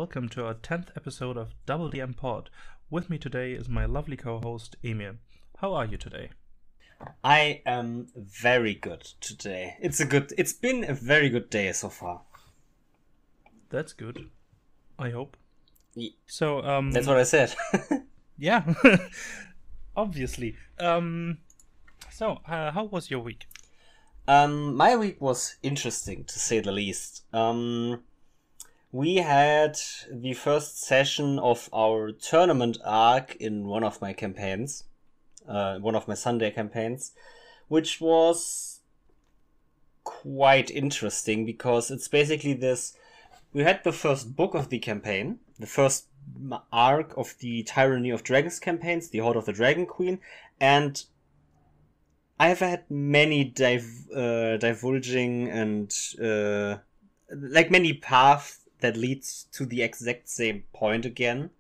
welcome to our 10th episode of DoubleDM Pod. With me today is my lovely co-host, Emil. How are you today? I am very good today. It's been a very good day so far. That's good. I hope. So, that's what I said. Yeah, obviously. So, how was your week? My week was interesting, to say the least. We had the first session of our tournament arc in one of my campaigns, one of my Sunday campaigns, which was quite interesting because it's basically this. We had the first book of the campaign, the first arc of the Tyranny of Dragons campaigns, the Horde of the Dragon Queen, and I've had many divulging and many paths that leads to the exact same point again,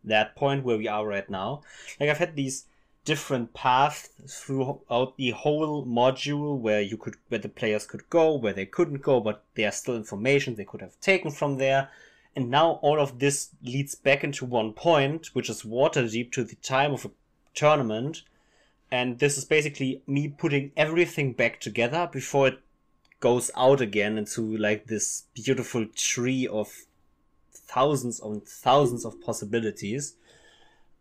that point where we are right now. Like, I've had these different paths throughout the whole module where the players could go, where they couldn't go, but there's still information they could have taken from there. And now all of this leads back into one point, which is Waterdeep, to the time of a tournament. And this is basically me putting everything back together before it goes out again into like this beautiful tree of thousands and thousands of possibilities.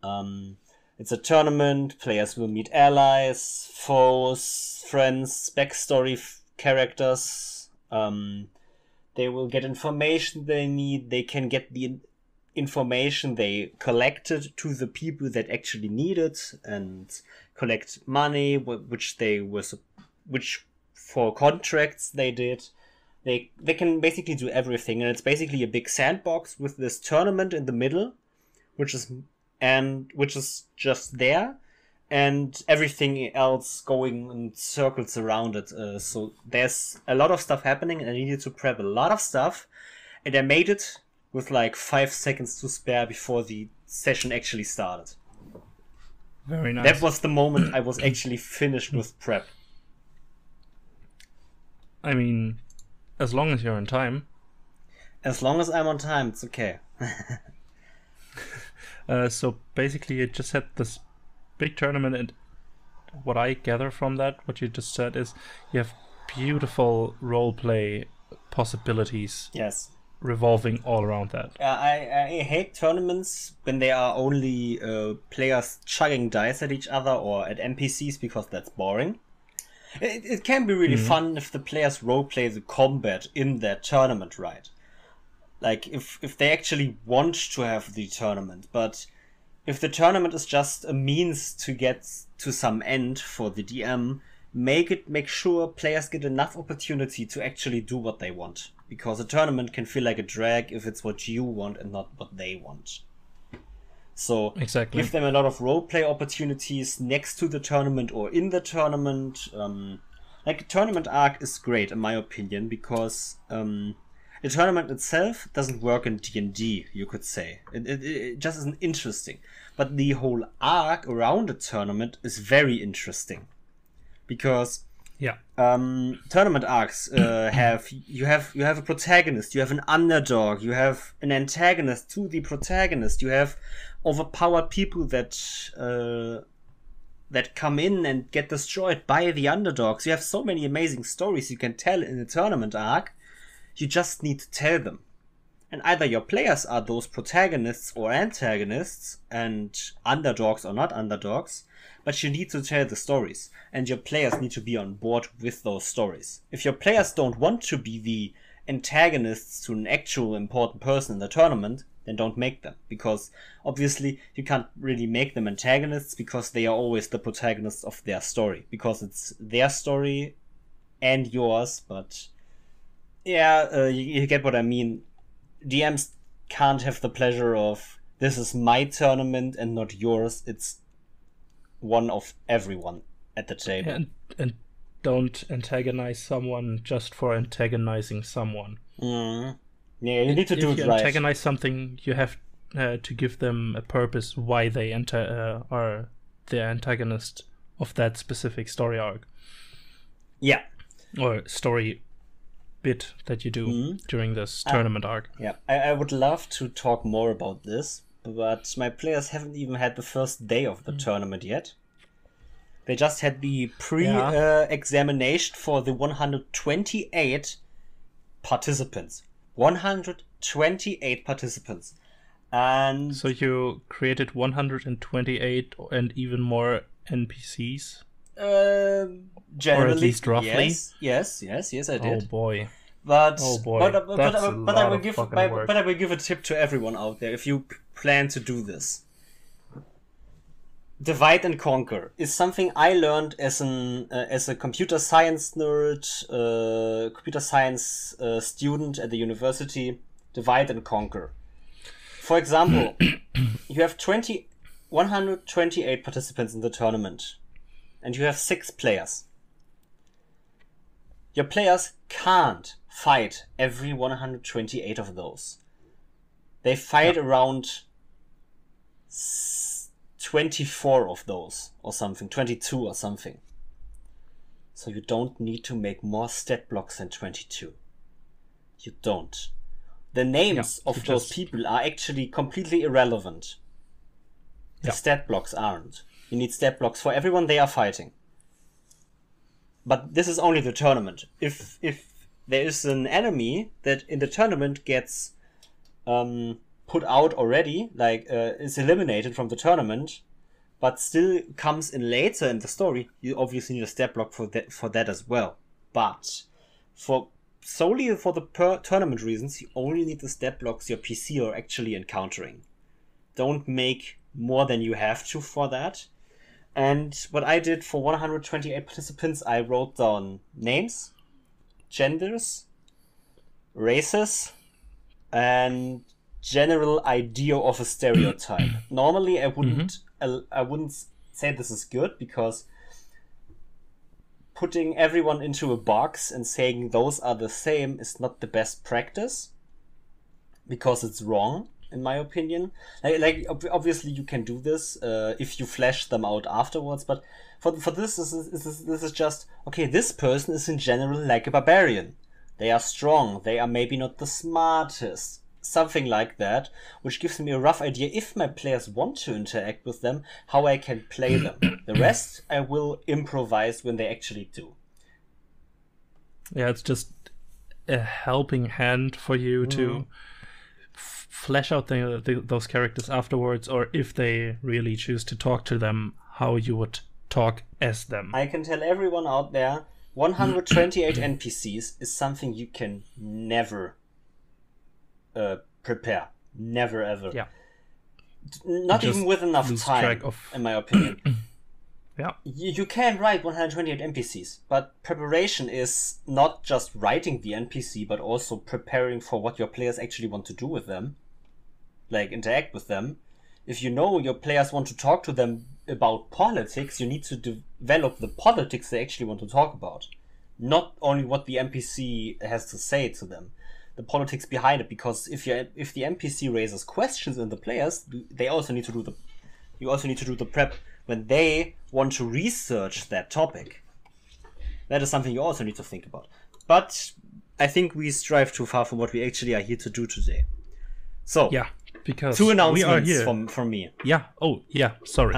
It's a tournament. Players will meet allies, foes, friends, backstory characters. They will get information they need. They can get the information they collected to the people that actually need it and collect money, which for contracts they did. They can basically do everything, and it's basically a big sandbox with this tournament in the middle, which is just there, and everything else going in circles around it. So there's a lot of stuff happening, and I needed to prep a lot of stuff, and I made it with like 5 seconds to spare before the session actually started. Very nice. That was the moment I was actually finished with prep. I mean, as long as you're on time. As long as I'm on time, it's okay. So basically you just had this big tournament, and what I gather from that, what you just said, is you have beautiful roleplay possibilities. Yes. Revolving all around that. I hate tournaments when they are only players chugging dice at each other or at NPCs, because that's boring. It can be really fun if the players roleplay the combat in that tournament, right? Like, if they actually want to have the tournament. But if the tournament is just a means to get to some end for the DM, make sure players get enough opportunity to actually do what they want. Because a tournament can feel like a drag if it's what you want and not what they want. So exactly. Give them a lot of roleplay opportunities next to the tournament or in the tournament. Like, a tournament arc is great, in my opinion, because the tournament itself doesn't work in D&D, you could say. It just isn't interesting. But the whole arc around the tournament is very interesting. Because tournament arcs you have a protagonist, you have an underdog, you have an antagonist to the protagonist, you have overpowered people that come in and get destroyed by the underdogs. You have so many amazing stories you can tell in a tournament arc. You just need to tell them. And either your players are those protagonists or antagonists, and underdogs or not underdogs, but you need to tell the stories, and your players need to be on board with those stories. If your players don't want to be the antagonists to an actual important person in the tournament, then don't make them, because obviously you can't really make them antagonists, because they are always the protagonists of their story, because it's their story and yours. But yeah, you get what I mean. DMs can't have the pleasure of, this is my tournament and not yours. It's one of everyone at the table. And don't antagonize someone just for antagonizing someone. Yeah, you need to do it right. If you antagonize something, you have to give them a purpose why they are the antagonist of that specific story arc. Yeah. Or story bit that you do during this tournament arc. Yeah, I would love to talk more about this, but my players haven't even had the first day of the tournament yet. They just had the pre-examination for the 128 participants. 128 participants. And so you created 128 and even more NPCs? Generally, or at least roughly? Yes, I did. Oh boy. But But I will give a tip to everyone out there if you plan to do this. Divide and conquer is something I learned as a computer science nerd, computer science student at the university. Divide and conquer. For example, you have 128 participants in the tournament, and you have 6 players. Your players can't fight every 128 of those. They fight around 24 of those, or something, 22 or something. So you don't need to make more stat blocks than 22. You don't. The names of those people are actually completely irrelevant. The stat blocks aren't. You need stat blocks for everyone they are fighting. But this is only the tournament. If there is an enemy that in the tournament gets put out already, like is eliminated from the tournament, but still comes in later in the story, you obviously need a stat block for that as well. But solely for the tournament reasons, you only need the stat blocks your PC are actually encountering. Don't make more than you have to for that. And what I did for 128 participants, I wrote down names, genders, races, and general idea of a stereotype. Normally, I wouldn't say this is good, because putting everyone into a box and saying those are the same is not the best practice, because it's wrong, in my opinion. Like obviously you can do this if you flesh them out afterwards, but for this is just, okay, this person is in general like a barbarian. They are strong, they are maybe not the smartest, something like that, which gives me a rough idea, if my players want to interact with them, how I can play them. The rest I will improvise when they actually do. Yeah, it's just a helping hand for you to flesh out those characters afterwards, or if they really choose to talk to them, how you would talk as them. I can tell everyone out there, 128 NPCs is something you can never prepare. Never ever. Yeah. Not even with enough time, in my opinion. Yeah. You can write 128 NPCs, but preparation is not just writing the NPC, but also preparing for what your players actually want to do with them. Like, interact with them. If you know your players want to talk to them about politics, you need to develop the politics they actually want to talk about. Not only what the NPC has to say to them. The politics behind it, because if the NPC raises questions in the players, they also need to do you also need to do the prep when they want to research that topic. That is something you also need to think about. But I think we strive too far from what we actually are here to do today. So yeah, because 2 announcements we are here. from me. Yeah. Oh yeah. Sorry.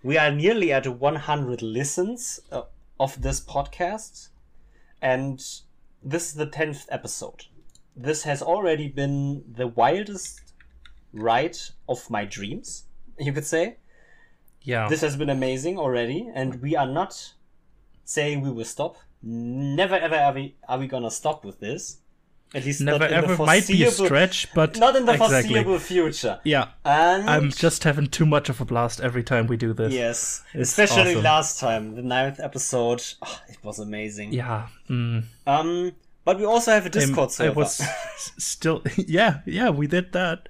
We are nearly at 100 listens of this podcast, and this is the 10th episode. This has already been the wildest ride of my dreams, you could say. Yeah. This has been amazing already, and we are not saying we will stop. Never ever are we gonna stop with this. At least never not in ever the might be a stretch, but not in the exactly. foreseeable future. Yeah. And I'm just having too much of a blast every time we do this. Yes, It's especially awesome. last time, the 9th episode. Oh, it was amazing. Yeah. But we also have a Discord server. I was still yeah, we did that.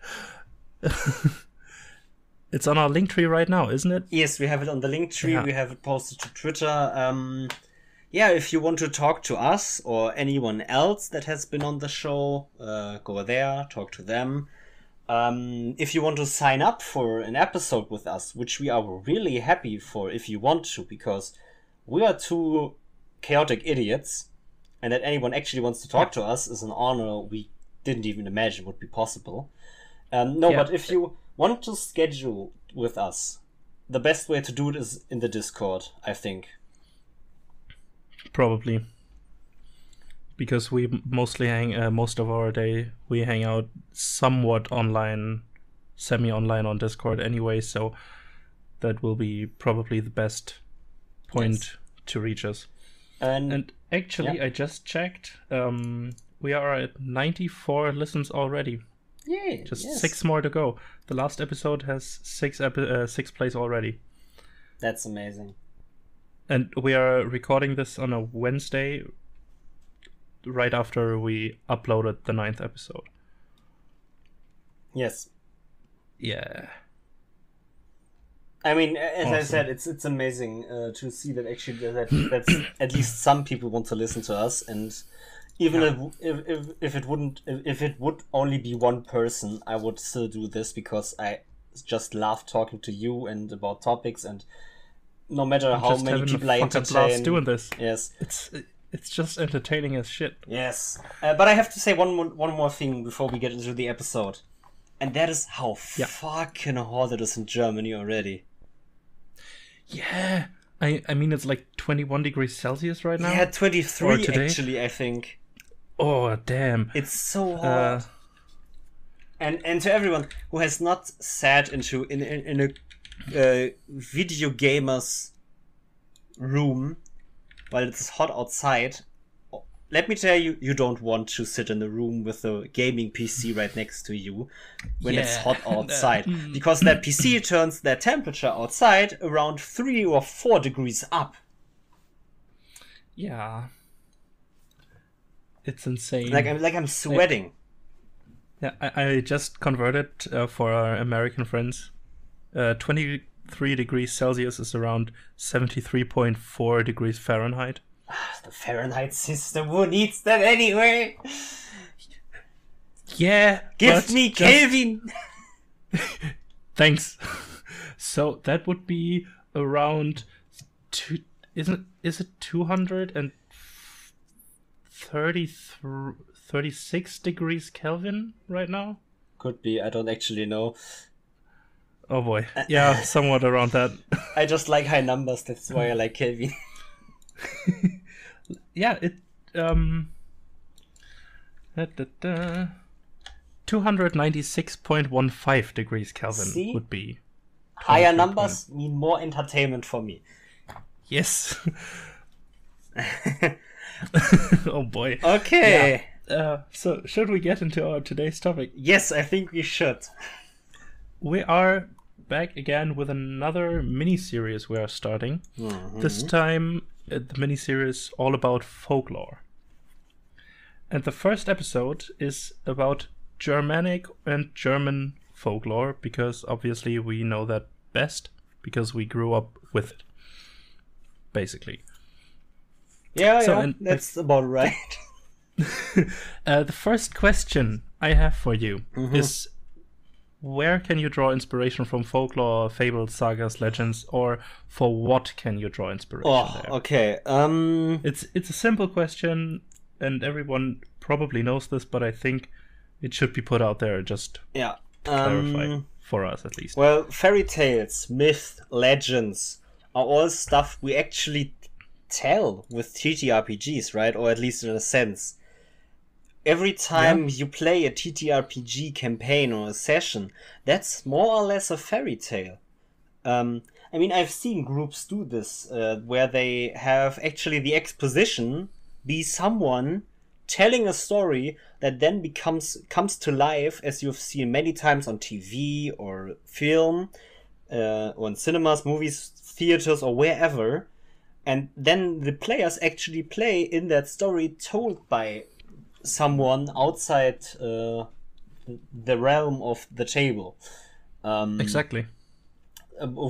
It's on our link tree right now, isn't it? Yes, we have it on the link tree. Yeah. We have it posted to Twitter. Yeah, if you want to talk to us or anyone else that has been on the show, go there, talk to them. If you want to sign up for an episode with us, which we are really happy for if you want to, because we are 2 chaotic idiots, and that anyone actually wants to talk to us is an honor we didn't even imagine would be possible. But if you want to schedule with us, the best way to do it is in the Discord, I think. Probably. Because we mostly most of our day, we hang out somewhat online, semi-online on Discord anyway, so that will be probably the best point to reach us. And actually, I just checked. We are at 94 listens already. Yay! Just 6 more to go. The last episode has 6 plays already. That's amazing. And we are recording this on a Wednesday, right after we uploaded the 9th episode. Yes. Yeah. I mean, as I said, it's amazing to see that actually that's at least some people want to listen to us, and even if it would only be one person, I would still do this because I just love talking to you and about topics, and no matter how many people I entertain, doing this. Yes, it's just entertaining as shit. Yes, but I have to say one more thing before we get into the episode, and that is how fucking hot it is in Germany already. Yeah, I mean it's like 21 degrees Celsius right now. Yeah, 23 actually, I think. Oh damn! It's so hot. And to everyone who has not sat in a video gamer's room while it's hot outside, let me tell you, you don't want to sit in a room with a gaming PC right next to you when it's hot outside. Because that PC turns their temperature outside around 3 or 4 degrees up. Yeah. It's insane. Like I'm sweating. I just converted for our American friends. 23 degrees Celsius is around 73.4 degrees Fahrenheit. The Fahrenheit system, who needs that anyway? Yeah, give me Kelvin. Thanks. So that would be around is it 236 degrees Kelvin right now? Could be. I don't actually know. Oh boy. Yeah, somewhat around that. I just like high numbers. That's why I like Kelvin. Yeah, it 296.15 degrees Kelvin would be. Higher numbers mean more entertainment for me. Yes. Oh boy. Okay. Yeah. So should we get into our today's topic? Yes, I think we should. We are back again with another mini-series we are starting. Mm-hmm. This time, the mini-series all about folklore. And the first episode is about Germanic and German folklore, because obviously we know that best, because we grew up with it, basically. Yeah, that's about right. The first question I have for you is, where can you draw inspiration from folklore, fables, sagas, legends, or for what can you draw inspiration there? Okay. It's a simple question, and everyone probably knows this, but I think it should be put out there just to clarify, for us at least. Well, fairy tales, myth, legends are all stuff we actually tell with TTRPGs, right? Or at least in a sense. Every time you play a TTRPG campaign or a session, that's more or less a fairy tale. I mean, I've seen groups do this, where they have actually the exposition be someone telling a story that then comes to life, as you've seen many times on TV or film, or in cinemas, movies, theaters, or wherever. And then the players actually play in that story told by someone outside the realm of the table. Exactly.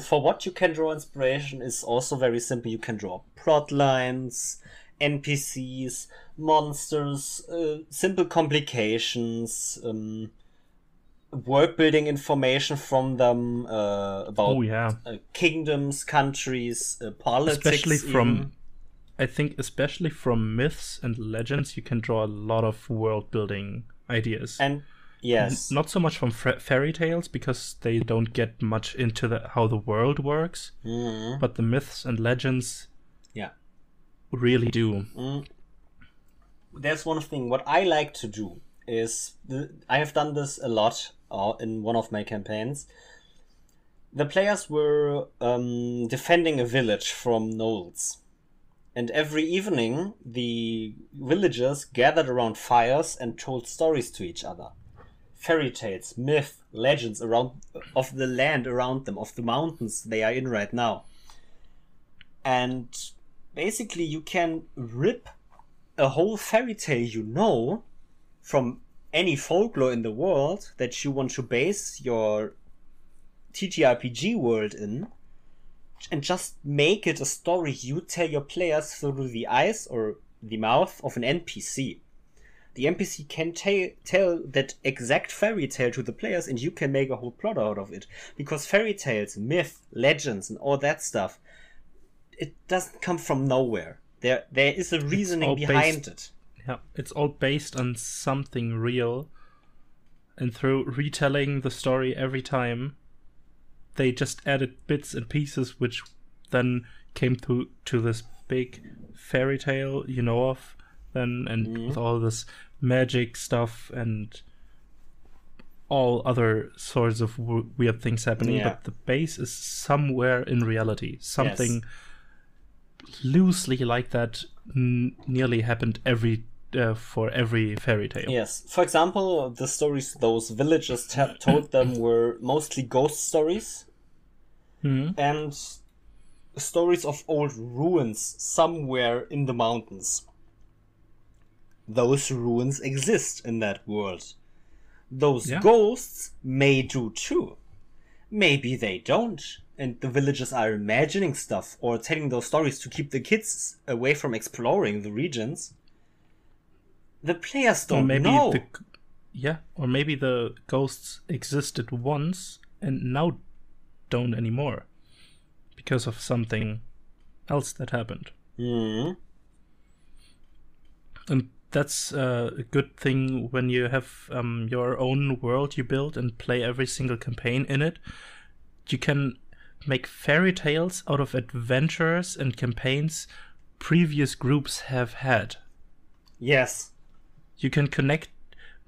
For what you can draw inspiration is also very simple. You can draw plot lines, NPCs, monsters, simple complications, world building information from them, about kingdoms, countries, politics. Especially from I think especially from myths and legends, you can draw a lot of world building ideas. And yes, Not so much from fairy tales, because they don't get much into how the world works, but the myths and legends really do. There's one thing, what I like to do is, I have done this a lot in one of my campaigns. The players were defending a village from gnolls. And every evening, the villagers gathered around fires and told stories to each other. Fairy tales, myth, legends of the land around them, of the mountains they are in right now. And basically you can rip a whole fairy tale from any folklore in the world that you want to base your TTRPG world in, and just make it a story you tell your players through the eyes or the mouth of an NPC. The NPC can tell that exact fairy tale to the players, and you can make a whole plot out of it. Because fairy tales, myth, legends, and all that stuff, it doesn't come from nowhere. There is a reasoning behind it. Yeah, it's all based on something real, and through retelling the story every time, they just added bits and pieces which then came to this big fairy tale you know of then, and with all this magic stuff and all other sorts of weird things happening, but the base is somewhere in reality. Something loosely like that nearly happened for every fairy tale. Yes. For example, the stories those villagers told them were mostly ghost stories. And stories of old ruins somewhere in the mountains. Those ruins exist in that world. Those ghosts may do too. Maybe they don't. And the villagers are imagining stuff or telling those stories to keep the kids away from exploring the regions. The players don't know. Or maybe the ghosts existed once and now don't anymore because of something else that happened. And that's a good thing when you have your own world you build and play every single campaign in it. You can make fairy tales out of adventures and campaigns previous groups have had. Yes. You can connect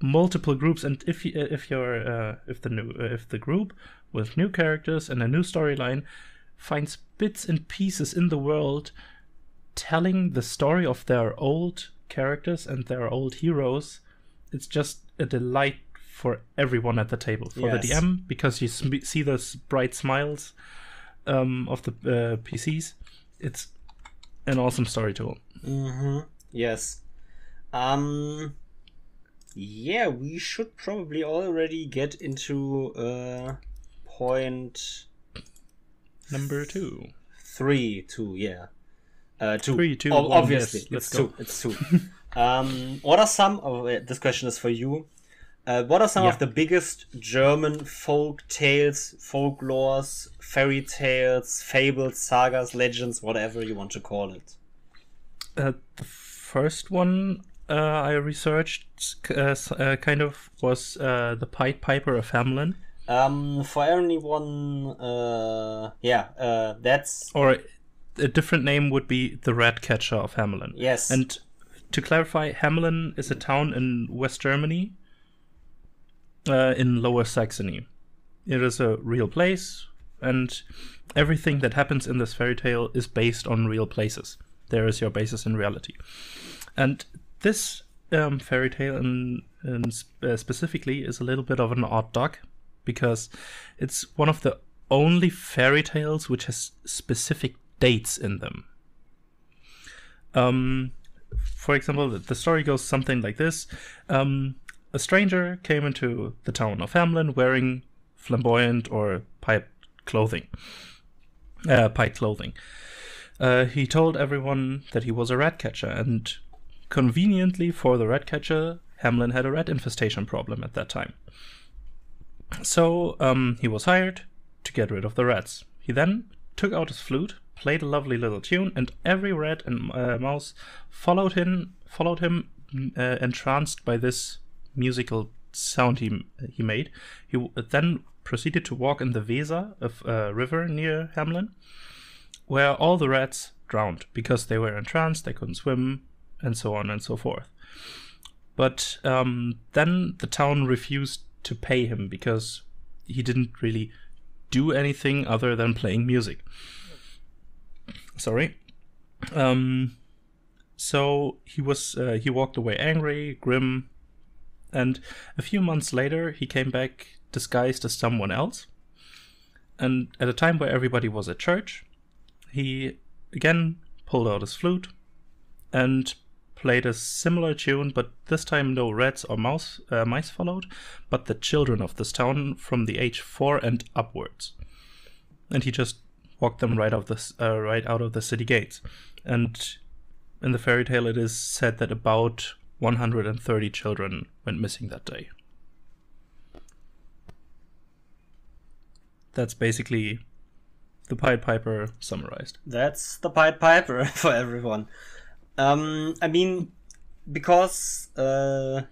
multiple groups, and if the group with new characters and a new storyline finds bits and pieces in the world telling the story of their old characters and their old heroes, it's just a delight for everyone at the table. For the DM, because you see those bright smiles of the PCs. It's an awesome story tool. Yes. We should probably already get into point number 2. 3, 2, 2. 3, 2, obviously, yes, let's it's go. 2. It's 2. What are some of this question is for you? What are some of the biggest German folk tales, folklores, fairy tales, fables, sagas, legends, whatever you want to call it? The first one I researched kind of was the Pied Piper of Hamlin. For anyone, that's... Or a different name would be the Ratcatcher of Hamlin. Yes. And to clarify, Hamlin is a town in West Germany, in Lower Saxony. It is a real place, and everything that happens in this fairy tale is based on real places. There is your basis in reality. And this fairy tale specifically is a little bit of an odd duck, because it's one of the only fairy tales which has specific dates in them. For example, the story goes something like this. A stranger came into the town of Hamlin wearing flamboyant or pied clothing. He told everyone that he was a rat catcher, and conveniently for the rat catcher, Hamlin had a rat infestation problem at that time. So he was hired to get rid of the rats. He then took out his flute played a lovely little tune, and every rat and mouse followed him, entranced by this musical sound he made. He then proceeded to walk in the Weser, a river near Hamlin, where all the rats drowned because they were entranced, they couldn't swim, and so on and so forth. But then the town refused to pay him because he didn't really do anything other than playing music. Sorry. So he walked away angry, grim, and a few months later he came back disguised as someone else. And at a time where everybody was at church, he again pulled out his flute and played a similar tune, but this time no rats or mice followed, but the children of this town from the age 4 and upwards. And he just walked them right out of the city gates. And in the fairy tale, it is said that about 130 children went missing that day. That's basically the Pied Piper summarized. That's the Pied Piper for everyone. I mean, because the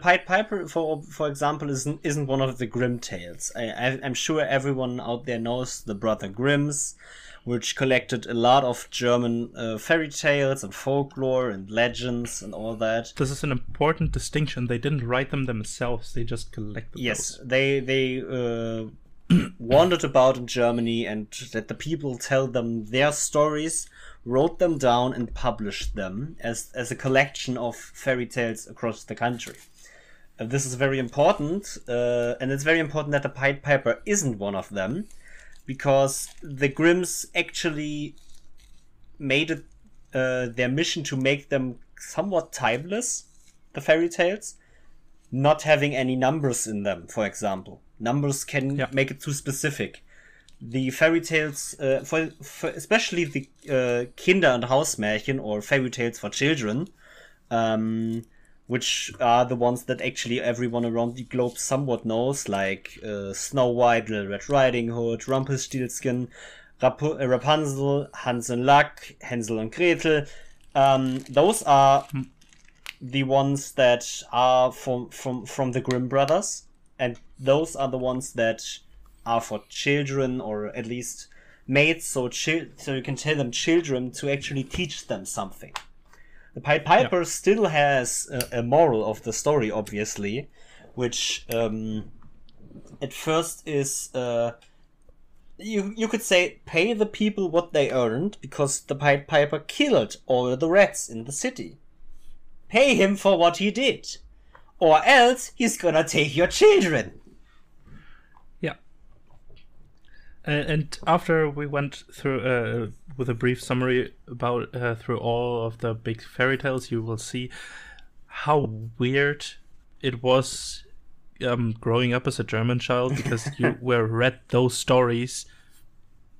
Pied Piper, for example, isn't one of the Grimm tales. I'm sure everyone out there knows the Brother Grimms, which collected a lot of German fairy tales and folklore and legends and all that. This is an important distinction. They didn't write them themselves. They just collected Yes, those. they wandered about in Germany and let the people tell them their stories, wrote them down and published them as a collection of fairy tales across the country. This is very important, and it's very important that the Pied Piper isn't one of them, because the Grimms actually made it their mission to make them somewhat timeless, the fairy tales, not having any numbers in them, for example. Numbers can make it too specific. The fairy tales, for especially the Kinder- and Hausmärchen, or fairy tales for children, which are the ones that actually everyone around the globe somewhat knows, like Snow White, Little Red Riding Hood, Rumpelstiltskin, Rapunzel, Hansen Luck, Hansel and Gretel. Those are the ones that are from the Grimm Brothers, and those are the ones that are for children, or at least made so you can tell them children to actually teach them something. The Pied Piper still has a moral of the story, obviously, which at first is you could say pay the people what they earned, because the Pied Piper killed all the rats in the city. Pay him for what he did, or else he's gonna take your children. And after we went through with a brief summary about through all of the big fairy tales, you will see how weird it was growing up as a German child, because you were read those stories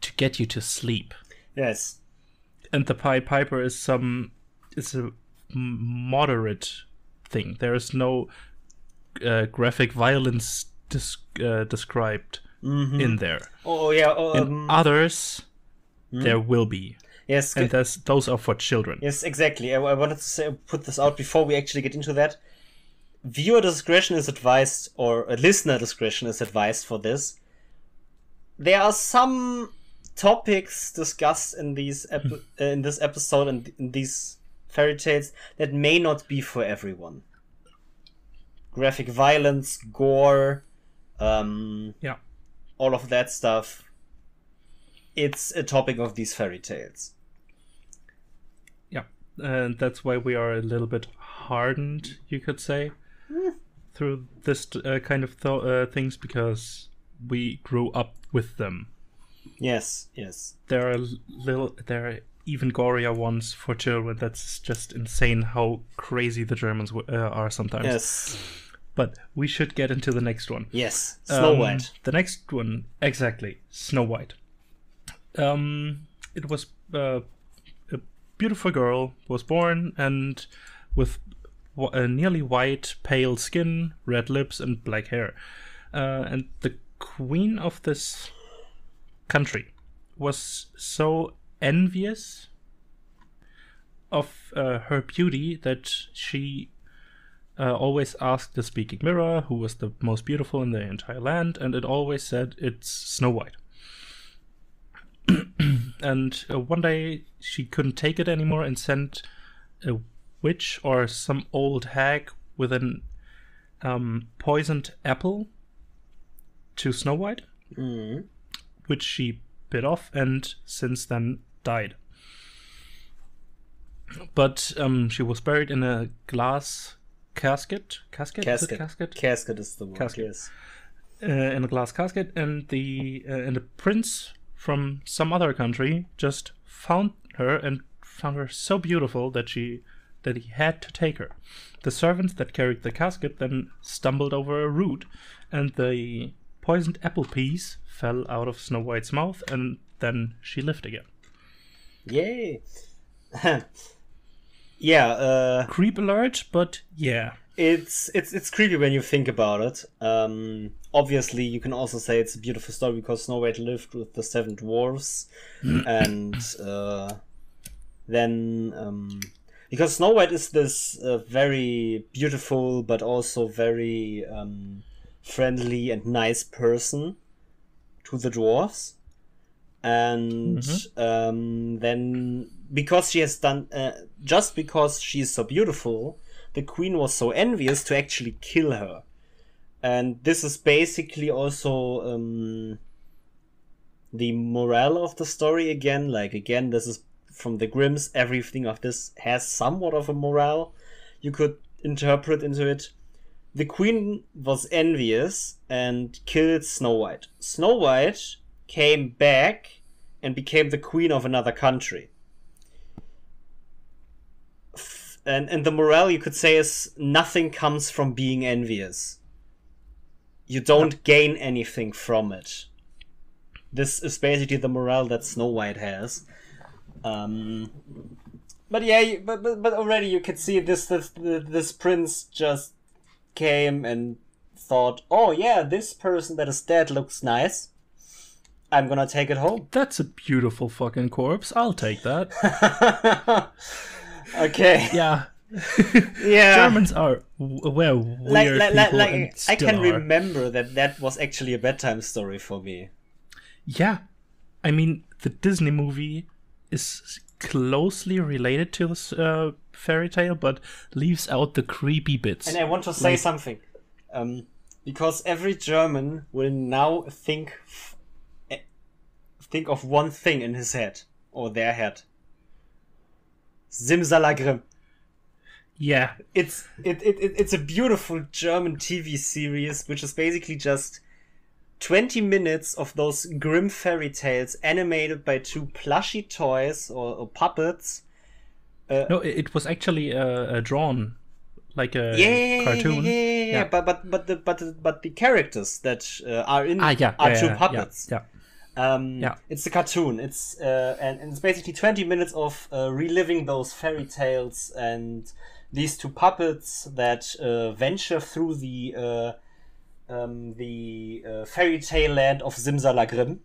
to get you to sleep. Yes. And the Pied Piper is a moderate thing. There is no graphic violence described in there. Oh yeah. In others, there will be. Yes, and those are for children. Yes, exactly. I wanted to put this out before we actually get into that. Viewer discretion is advised, or listener discretion is advised for this. There are some topics discussed in these in this episode and in these fairy tales that may not be for everyone. Graphic violence, gore, all of that stuff. It's a topic of these fairy tales. Yeah, and that's why we are a little bit hardened, you could say, through this kind of things, because we grew up with them. Yes. There are even gorier ones for children. That's just insane how crazy the Germans are sometimes. Yes. But we should get into the next one. Yes, Snow White. The next one, exactly, Snow White. It was a beautiful girl was born, and with a nearly white, pale skin, red lips, and black hair. And the queen of this country was so envious of her beauty that she always asked the speaking mirror who was the most beautiful in the entire land, and it always said it's Snow White. And one day she couldn't take it anymore and sent a witch or some old hag with an poisoned apple to Snow White, which she bit off and since then died. But she was buried in a glass casket. Casket is the word. Casket. Yes. In a glass casket, and the prince from some other country just found her so beautiful that he had to take her. The servants that carried the casket then stumbled over a root, and the poisoned apple piece fell out of Snow White's mouth, and then she lived again. Yay! Yeah. Creep alert, but yeah. It's creepy when you think about it. Obviously, you can also say it's a beautiful story because Snow White lived with the 7 dwarves, and then because Snow White is this very beautiful but also very friendly and nice person to the dwarves, and then because she has done just because she is so beautiful, the queen was so envious to actually kill her. And this is basically also the morale of the story again. Like, again, this is from the Grimms. Everything of this has somewhat of a morale you could interpret into it. The queen was envious and killed Snow White. Snow White came back and became the queen of another country. And the morale, you could say, is nothing comes from being envious. You don't gain anything from it. This is basically the morale that Snow White has. But yeah, but already you could see this prince just came and thought, oh yeah, this person that is dead looks nice. I'm gonna take it home. That's a beautiful fucking corpse. I'll take that. Okay. Yeah. Yeah. Germans are weird people and still I can are. remember that was actually a bedtime story for me. Yeah. I mean, the Disney movie is closely related to this fairy tale, but leaves out the creepy bits. And I want to say something. Because every German will now think of one thing in his head, or their head. Simsalagrim. Yeah. It's a beautiful German TV series, which is basically just 20 minutes of those Grimm fairy tales animated by 2 plushy toys or puppets. No, it was actually drawn like a cartoon. Yeah. But the characters that are in are 2 puppets. Yeah. It's a cartoon. It's and it's basically 20 minutes of reliving those fairy tales and these 2 puppets that venture through the fairy tale land of Simsalagrim.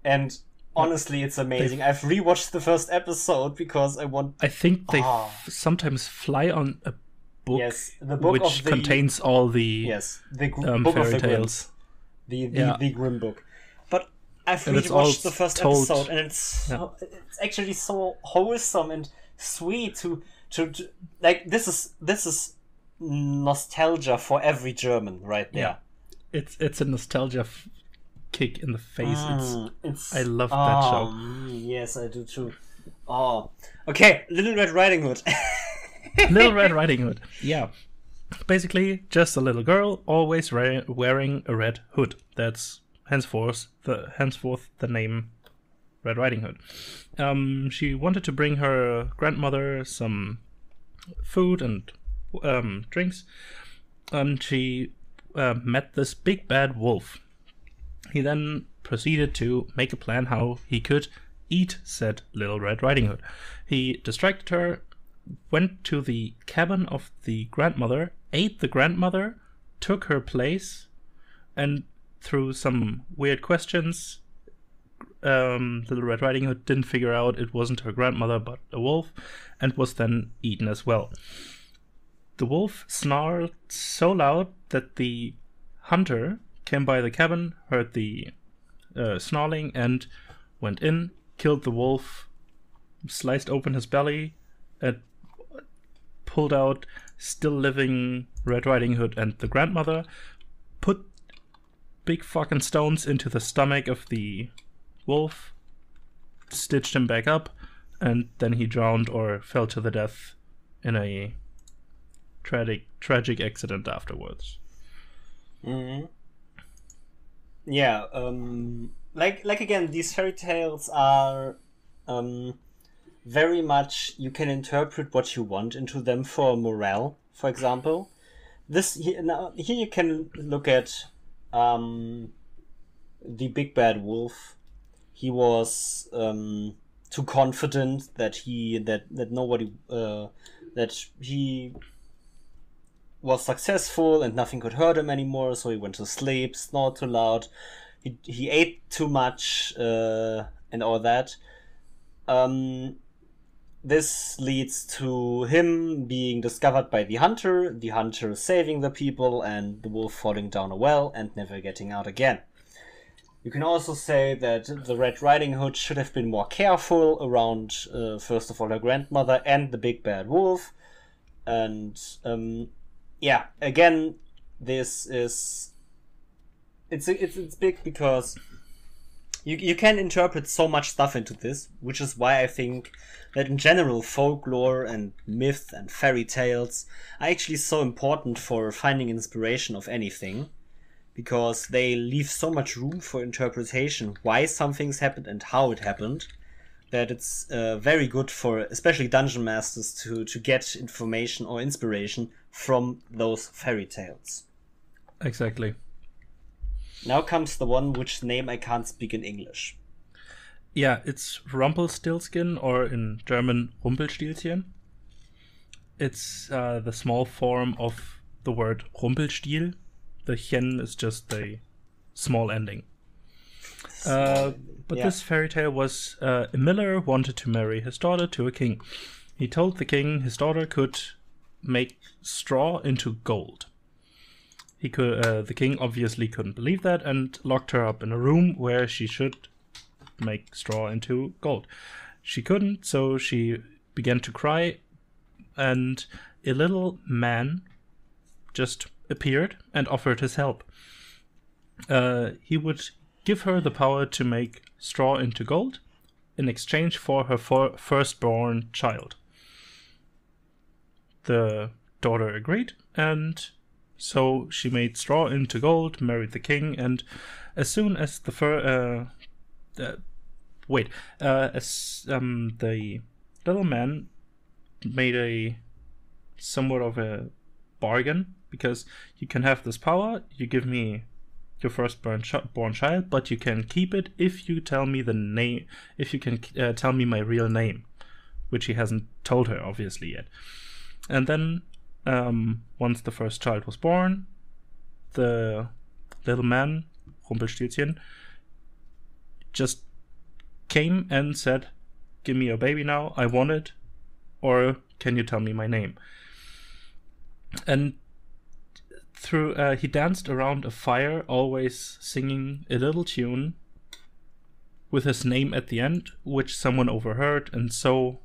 And honestly, it's amazing. I've rewatched the first episode because I think they sometimes fly on a book, the book which contains all the book fairy of the tales. The Grimm book. But I've rewatched the first episode, and it's actually so wholesome and sweet to like this is nostalgia for every German right there. Yeah. It's a nostalgia kick in the face. I love that show. Yes, I do too. Oh, okay. Little Red Riding Hood. Little Red Riding Hood. Yeah, basically just a little girl always wearing a red hood. That's henceforth the name Red Riding Hood. She wanted to bring her grandmother some food and drinks, and she met this big bad wolf. He then proceeded to make a plan how he could eat said Little Red Riding Hood. He distracted her, went to the cabin of the grandmother, ate the grandmother, took her place, and through some weird questions Little Red Riding Hood didn't figure out it wasn't her grandmother but a wolf, and was then eaten as well. The wolf snarled so loud that the hunter came by the cabin, heard the snarling, and went in, killed the wolf, sliced open his belly, and pulled out still living Red Riding Hood and the grandmother, put big fucking stones into the stomach of the wolf, stitched him back up, and then he drowned or fell to the death in a tragic accident afterwards. Mm-hmm. Yeah, like again, these fairy tales are very much, you can interpret what you want into them for morale, for example. Here you can look at the big bad wolf. He was too confident that he was successful and nothing could hurt him anymore, so he went to sleep, snored too loud, he ate too much, and all that. This leads to him being discovered by the hunter saving the people, and the wolf falling down a well and never getting out again. You can also say that the Red Riding Hood should have been more careful around, first of all, her grandmother and the big bad wolf. And, again, this is... It's big because you can interpret so much stuff into this, which is why I think that in general folklore and myth and fairy tales are actually so important for finding inspiration of anything, because they leave so much room for interpretation why some things happened and how it happened, that it's very good for especially dungeon masters to get information or inspiration from those fairy tales. Exactly. Now comes the one which name I can't speak in English. Yeah, it's Rumpelstiltskin, or in German Rumpelstiltchen. It's the small form of the word Rumpelstil. The chen is just the small ending. This fairy tale was a miller wanted to marry his daughter to a king. He told the king his daughter could make straw into gold. The king obviously couldn't believe that and locked her up in a room where she should make straw into gold. She couldn't, so she began to cry, and a little man just appeared and offered his help. He would give her the power to make straw into gold in exchange for her firstborn child. The daughter agreed, and so she made straw into gold, married the king, and as soon as the little man made a somewhat of a bargain, because you can have this power, you give me your firstborn child, but you can keep it if you tell me the name, if you can tell me my real name, which he hasn't told her obviously yet. And then once the first child was born, the little man, Rumpelstiltskin, just came and said, "Give me your baby now, I want it, or can you tell me my name?" And he danced around a fire, always singing a little tune with his name at the end, which someone overheard, and so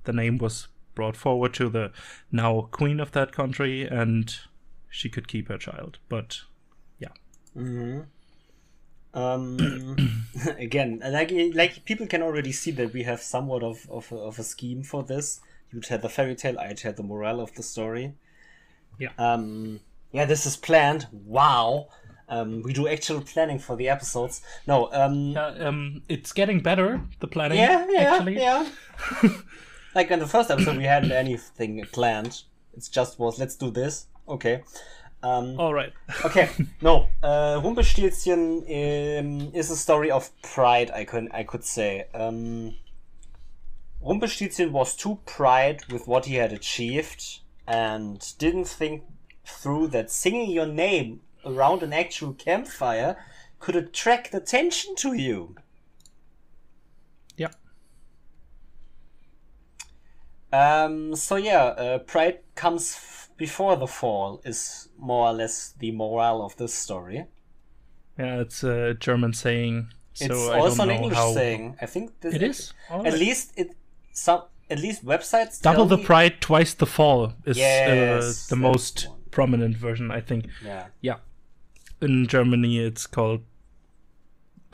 the name was brought forward to the now queen of that country, and she could keep her child. But yeah. Mm-hmm. Again, like people can already see that we have somewhat of a scheme for this. You tell the fairy tale, I tell the morale of the story. Yeah. This is planned. Wow. We do actual planning for the episodes. No. It's getting better, the planning. Actually. Like in the first episode, we hadn't anything planned. It's just was, let's do this. Okay. All right. Okay. No. Rumpelstiltskin is a story of pride, I could say. Rumpelstiltskin was too proud with what he had achieved and didn't think through that singing your name around an actual campfire could attract attention to you. Pride comes before the fall is more or less the morale of this story. Yeah, it's a German saying. So It's I also don't an know English how... saying. I think this It is? All at right. least websites Double tell the me... pride, twice the fall is Yes, the that's most one. prominent version, I think. Yeah. Yeah. In Germany, it's called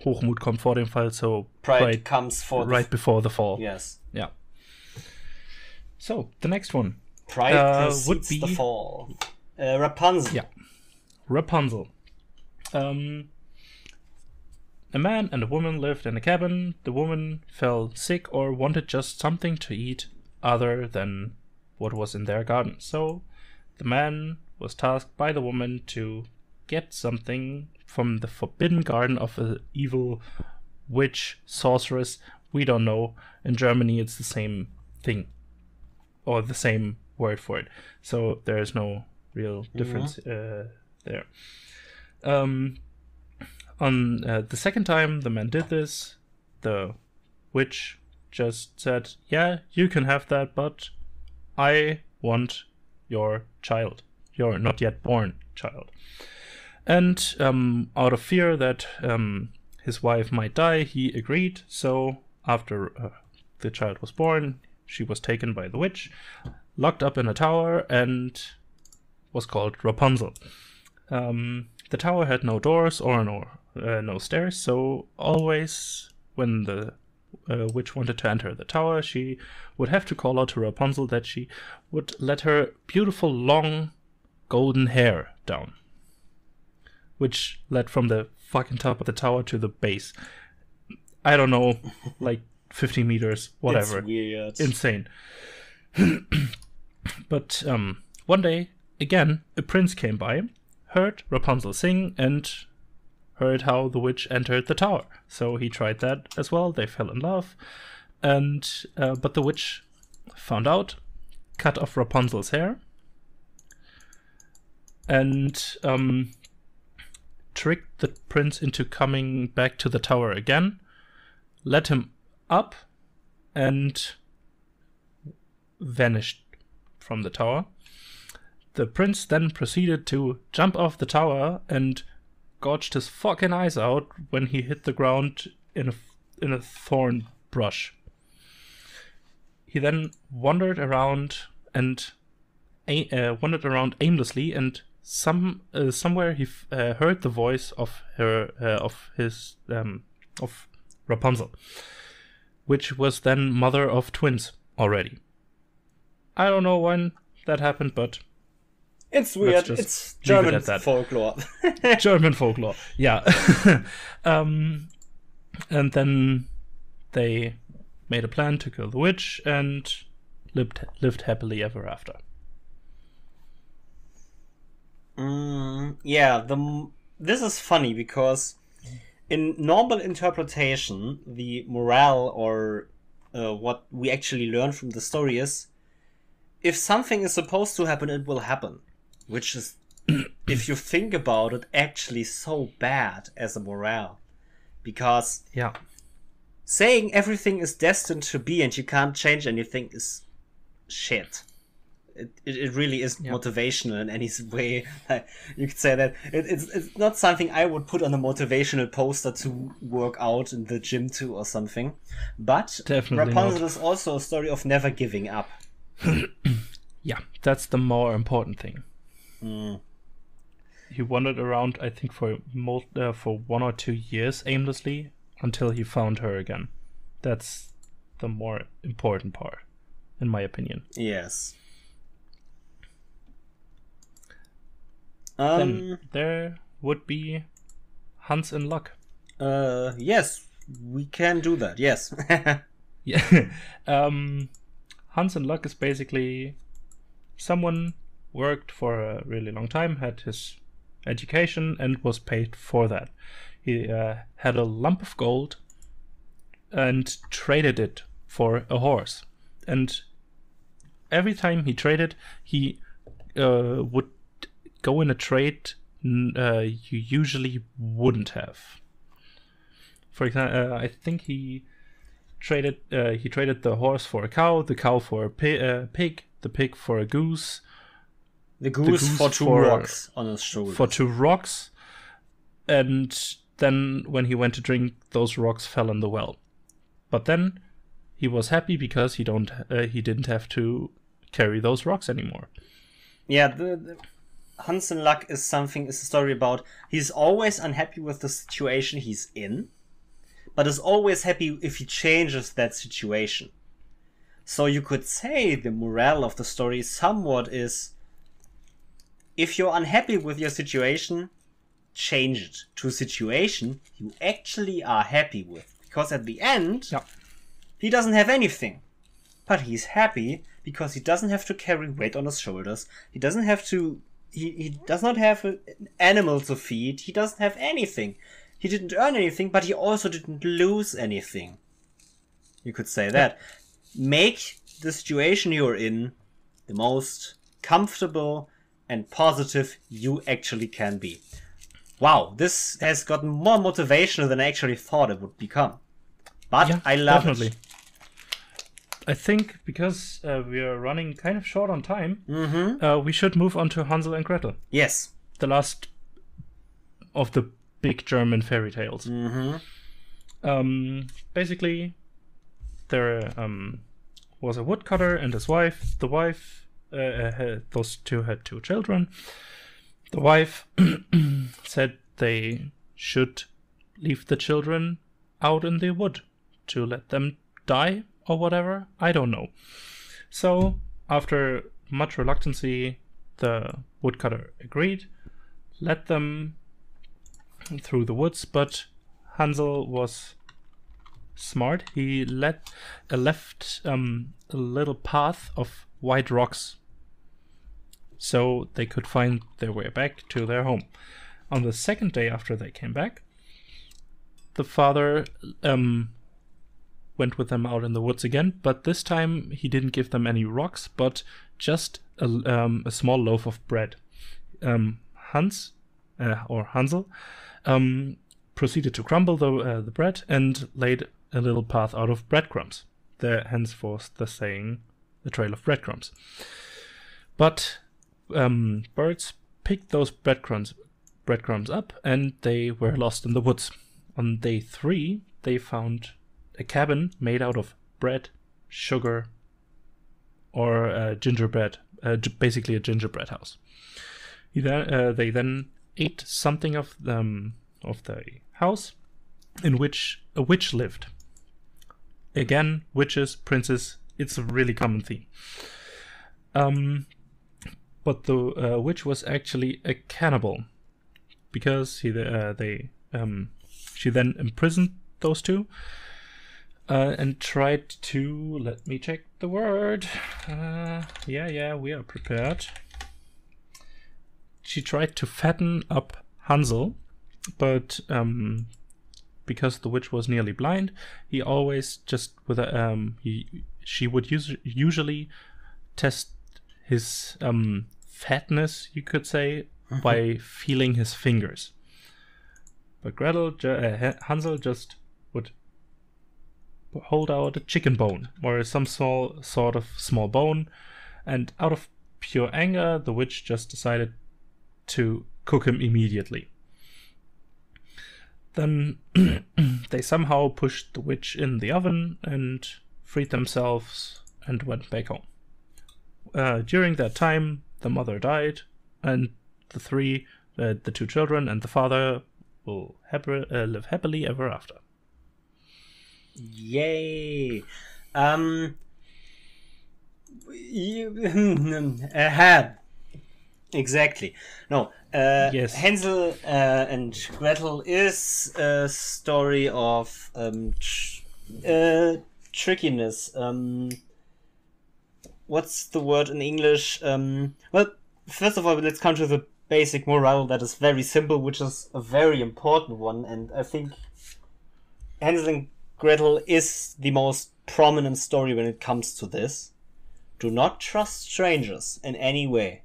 Hochmut kommt vor dem Fall, so Pride comes for right before the fall. Yes. Yeah. So, the next one. Pride precedes would be the fall. Rapunzel. Yeah. Rapunzel. A man and a woman lived in a cabin. The woman fell sick or wanted just something to eat other than what was in their garden. So the man was tasked by the woman to get something from the forbidden garden of an evil witch, sorceress. We don't know. In Germany, it's the same thing, or the same word for it. So there is no real difference there. On the second time the man did this, the witch just said, yeah, you can have that, but I want your child, your not yet born child. And out of fear that his wife might die, he agreed. So after the child was born, she was taken by the witch, locked up in a tower, and was called Rapunzel. The tower had no doors or no stairs, so always when the witch wanted to enter the tower, she would have to call out to Rapunzel that she would let her beautiful long golden hair down, which led from the fucking top of the tower to the base. I don't know, like 50 meters, whatever. It's weird. Insane. But one day, again, a prince came by, heard Rapunzel sing, and heard how the witch entered the tower. So he tried that as well. They fell in love, and but the witch found out, cut off Rapunzel's hair, and tricked the prince into coming back to the tower again, let him up, and vanished from the tower. The prince then proceeded to jump off the tower and gouged his fucking eyes out when he hit the ground in a thorn brush. He then wandered around aimlessly, and somewhere he heard the voice of Rapunzel, which was then mother of twins already. I don't know when that happened, but it's weird. It's German folklore. German folklore, yeah. And then they made a plan to kill the witch and lived happily ever after. This is funny because in normal interpretation, the morale or what we actually learn from the story is, if something is supposed to happen, it will happen. Which is, if you think about it, actually so bad as a morale. Because saying everything is destined to be and you can't change anything is shit. It really is motivational in any way. You could say that. It's not something I would put on a motivational poster to work out in the gym to or something. But definitely Rapunzel is also a story of never giving up. Yeah, that's the more important thing. He wandered around, I think, for 1 or 2 years aimlessly until he found her again. That's the more important part, in my opinion. Yes. Then there would be Hansen Luck. Yes, we can do that. Yes. Yeah. Hansen Luck is basically someone worked for a really long time, had his education, and was paid for that. He had a lump of gold and traded it for a horse. And every time he traded, he would go in a trade you usually wouldn't have. For example, I think he traded the horse for a cow, the cow for a pig, the pig for a goose, the goose for two rocks on his shoulders. For 2 rocks, and then when he went to drink, those rocks fell in the well. But then he was happy because he didn't have to carry those rocks anymore. Yeah, the Hansen Luck is a story about he's always unhappy with the situation he's in, but is always happy if he changes that situation. So you could say the morale of the story somewhat is, if you're unhappy with your situation, change it to a situation you actually are happy with. Because at the end, he doesn't have anything. But he's happy because he doesn't have to carry weight on his shoulders. He doesn't have to... He does not have an animal to feed. He doesn't have anything. He didn't earn anything, but he also didn't lose anything. You could say that. Make the situation you're in the most comfortable and positive you actually can be. Wow, this has gotten more motivational than I actually thought it would become. But I love it. I think because we are running kind of short on time, we should move on to Hansel and Gretel. Yes. The last of the big German fairy tales. Basically, there was a woodcutter and his wife. The wife, those two had 2 children. The wife said they should leave the children out in the wood to let them die or whatever. I don't know. So, after much reluctancy, the woodcutter agreed, led them through the woods, but Hansel was smart. He left a little path of white rocks so they could find their way back to their home. On the second day after they came back, the father went with them out in the woods again, but this time he didn't give them any rocks, but just a small loaf of bread. Hansel proceeded to crumble the bread and laid a little path out of breadcrumbs. Henceforth the saying, the trail of breadcrumbs. But birds picked those breadcrumbs up, and they were lost in the woods. On day 3, they found a cabin made out of bread, sugar, or gingerbread, basically a gingerbread house. They then ate something of the house in which a witch lived. Again, witches, princes, it's a really common theme. But the witch was actually a cannibal, because she then imprisoned those 2 and tried to, let me check the word. We are prepared. She tried to fatten up Hansel, but because the witch was nearly blind, he always just she would usually test his fatness, you could say, by feeling his fingers. But Hansel just would hold out a chicken bone or some sort of small bone, and out of pure anger, the witch just decided to cook him immediately. Then they somehow pushed the witch in the oven and freed themselves and went back home. During that time, the mother died, and the 2 children and the father will live happily ever after. Yay! Exactly. No. Yes. Hansel and Gretel is a story of trickiness. What's the word in English? Well, first of all, let's come to the basic morale that is very simple, which is a very important one, and I think Hansel and Gretel is the most prominent story when it comes to this. Do not trust strangers in any way.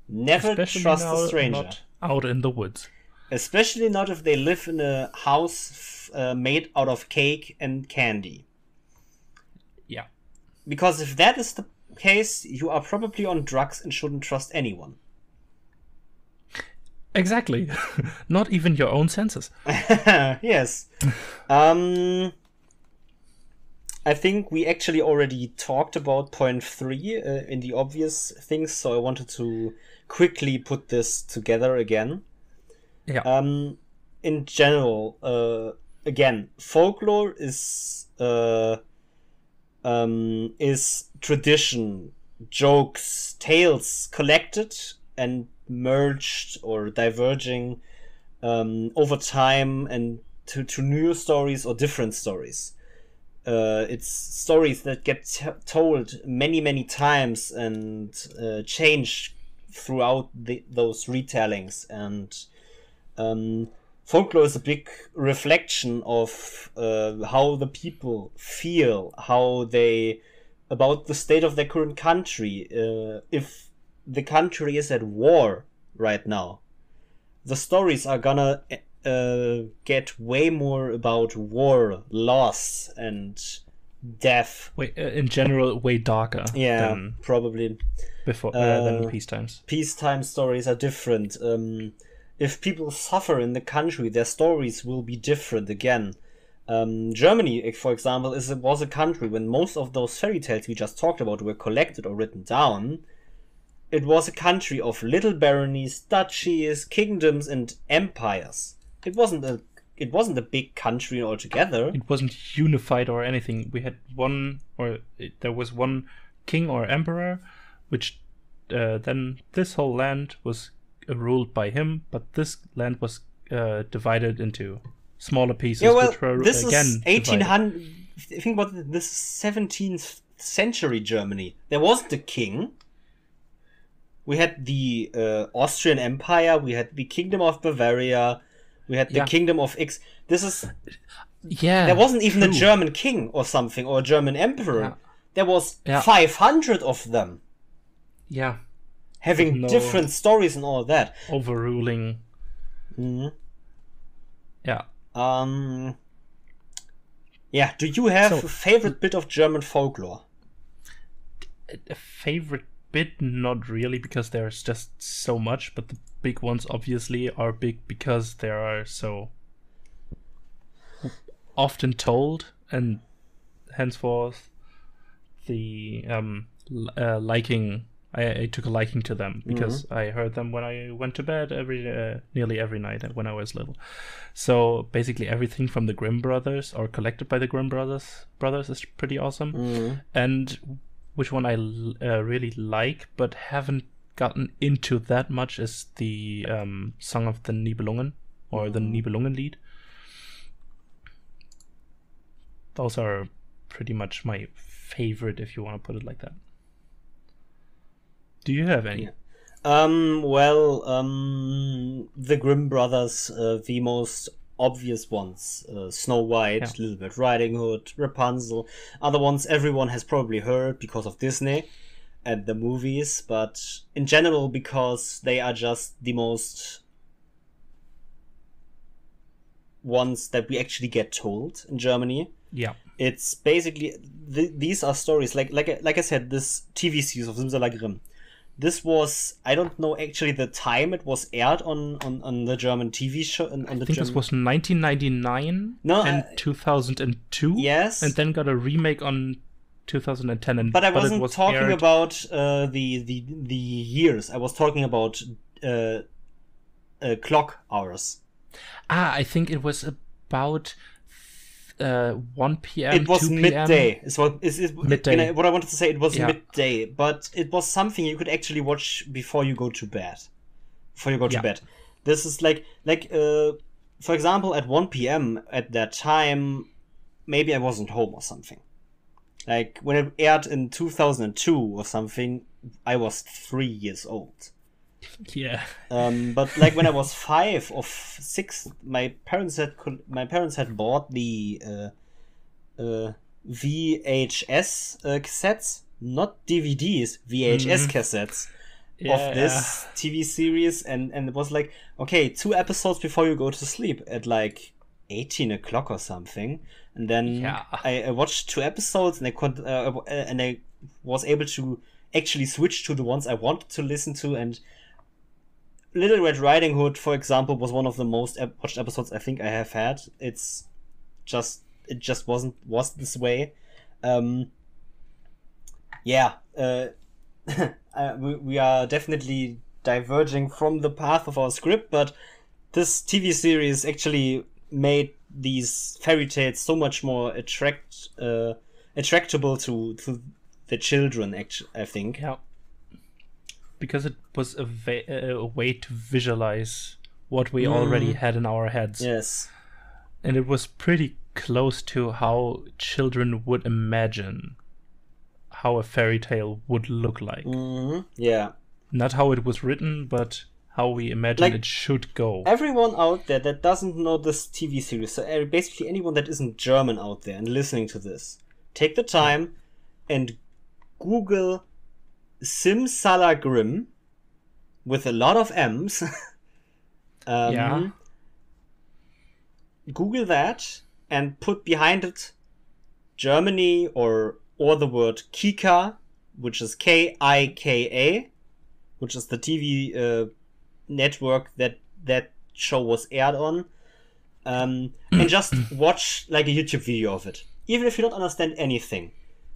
Never trust a stranger. Not out in the woods. Especially not if they live in a house made out of cake and candy. Because if that is the case, you are probably on drugs and shouldn't trust anyone. Exactly. Not even your own senses. Yes. I think we actually already talked about point 3 in the obvious things, so I wanted to quickly put this together again. Yeah. In general, again, folklore is tradition, jokes, tales collected and merged or diverging over time and to new stories or different stories. It's stories that get told many times and change throughout those retellings. And folklore is a big reflection of how the people feel, about the state of their current country. If the country is at war right now, the stories are gonna get way more about war, loss, and death. In general, way darker. Yeah, than probably. before than peace times. Peacetime stories are different. If people suffer in the country, their stories will be different again. Germany, for example, was a country when most of those fairy tales we just talked about were collected or written down. It was a country of little baronies, duchies, kingdoms, and empires. It wasn't a big country altogether. It wasn't unified or anything. We had there was one king or emperor, which then this whole land was ruled by him, but this land was divided into smaller pieces, which were this again is 1800. Think about it, this is 17th century Germany. There wasn't a king. We had the Austrian Empire. We had the Kingdom of Bavaria. We had the Kingdom of X. There wasn't even a German king or something, or a German emperor. Yeah. There was 500 of them. Yeah. Having different stories and all that. Overruling. Mm-hmm. Yeah. Yeah. Do you have a favorite bit of German folklore? A favorite bit? Not really, because there's just so much, but the big ones obviously are big because they are so often told, and henceforth the liking. I took a liking to them because I heard them when I went to bed nearly every night when I was little. So basically everything from the Grimm Brothers or collected by the Grimm Brothers is pretty awesome. And which one I really like but haven't gotten into that much is the Song of the Nibelungen or the Nibelungenlied. Those are pretty much my favorite, if you want to put it like that. Do you have any? Yeah. The Grimm Brothers, the most obvious ones. Snow White, Little Red Riding Hood, Rapunzel. Other ones everyone has probably heard because of Disney and the movies, but in general because they are just the most ones that we actually get told in Germany. Yeah. It's basically, these are stories, like I said, this TV series of Simsalagrim. This was, I don't know actually the time it was aired on the German TV show. I think this was 1999 and 2002. Yes. And then got a remake on 2010. But I wasn't talking about the years. I was talking about clock hours. I think it was about 1 p.m. It was 2 p.m. midday. Midday. What I wanted to say, it was midday, but it was something you could actually watch before you go to bed. To bed. This is like for example, at 1 p.m. at that time, maybe I wasn't home or something. Like when it aired in 2002 or something, I was 3 years old. Yeah. But like when I was 5 or 6, my parents had bought the VHS cassettes, not DVDs, VHS cassettes of this TV series, and it was like, okay, 2 episodes before you go to sleep at like 18 o'clock or something. And then Yeah. I watched 2 episodes, and I was able to actually switch to the ones I wanted to listen to. And Little Red Riding Hood, for example, was one of the most watched episodes I think I have had. It just was this way. We are definitely diverging from the path of our script, but this TV series actually made these fairy tales so much more attractable to the children. Actually, I think. Yeah. Because it was a way to visualize what we already had in our heads. Yes. And it was pretty close to how children would imagine how a fairy tale would look like. Yeah. Not how it was written, but how we imagine it should go. Everyone out there that doesn't know this TV series, so basically anyone that isn't German out there and listening to this, take the time and Google Simsalagrim with a lot of M's. Google that and put behind it Germany or the word Kika, which is Kika, which is the TV network that show was aired on, and just watch like a YouTube video of it, even if you don't understand anything,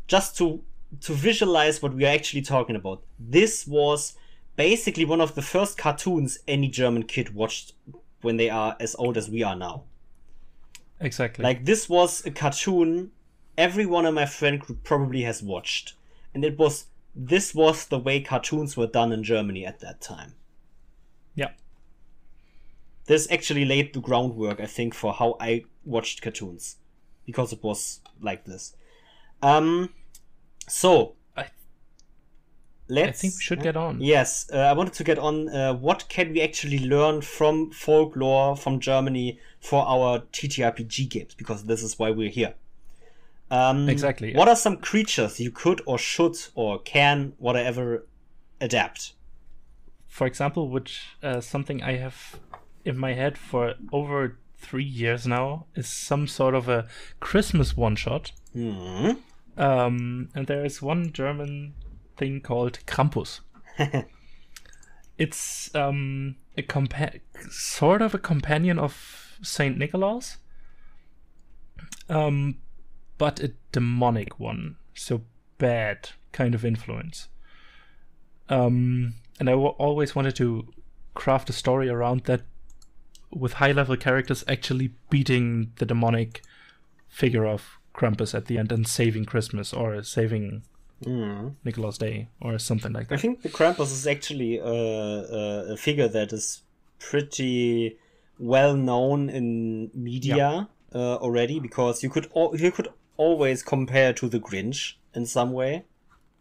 just to visualize what we are actually talking about. This was basically one of the first cartoons any German kid watched when they are as old as we are now. Exactly. Like, this was a cartoon everyone in my friend group probably has watched, and this was the way cartoons were done in Germany at that time. Yeah. This actually laid the groundwork, I think, for how I watched cartoons, because it was like this. So, I think we should get on. Yes, I wanted to get on. What can we actually learn from folklore, from Germany, for our TTRPG games? Because this is why we're here. Exactly. What are some creatures you could or should or can, whatever, adapt? For example, which something I have in my head for over 3 years now is some sort of a Christmas one-shot. And there is one German thing called Krampus. It's sort of a companion of Saint Nicholas, but a demonic one, so bad kind of influence. And I always wanted to craft a story around that, with high-level characters actually beating the demonic figure of Krampus at the end and saving Christmas or saving Nicholas Day or something like that. I think the Krampus is actually a figure that is pretty well known in media already, because you could always compare to the Grinch in some way.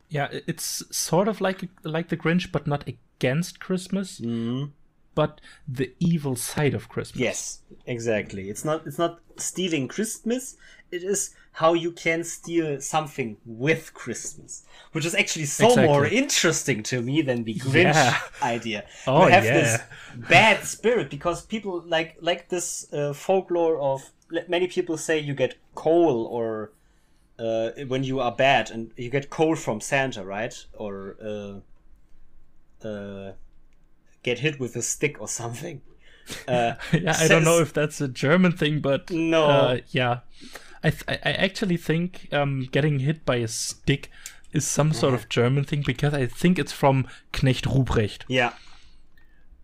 Yeah, it's sort of like the Grinch, but not against Christmas, but the evil side of Christmas. Yes, exactly. It's not stealing Christmas. It is how you can steal something with Christmas, which is actually more interesting to me than the Grinch idea. Oh, you have this bad spirit, because people like this folklore of, many people say you get coal or when you are bad, and you get coal from Santa, right? Or get hit with a stick or something. I don't know if that's a German thing, but no. I actually think getting hit by a stick is some sort of German thing, because I think it's from Knecht Ruprecht. Yeah.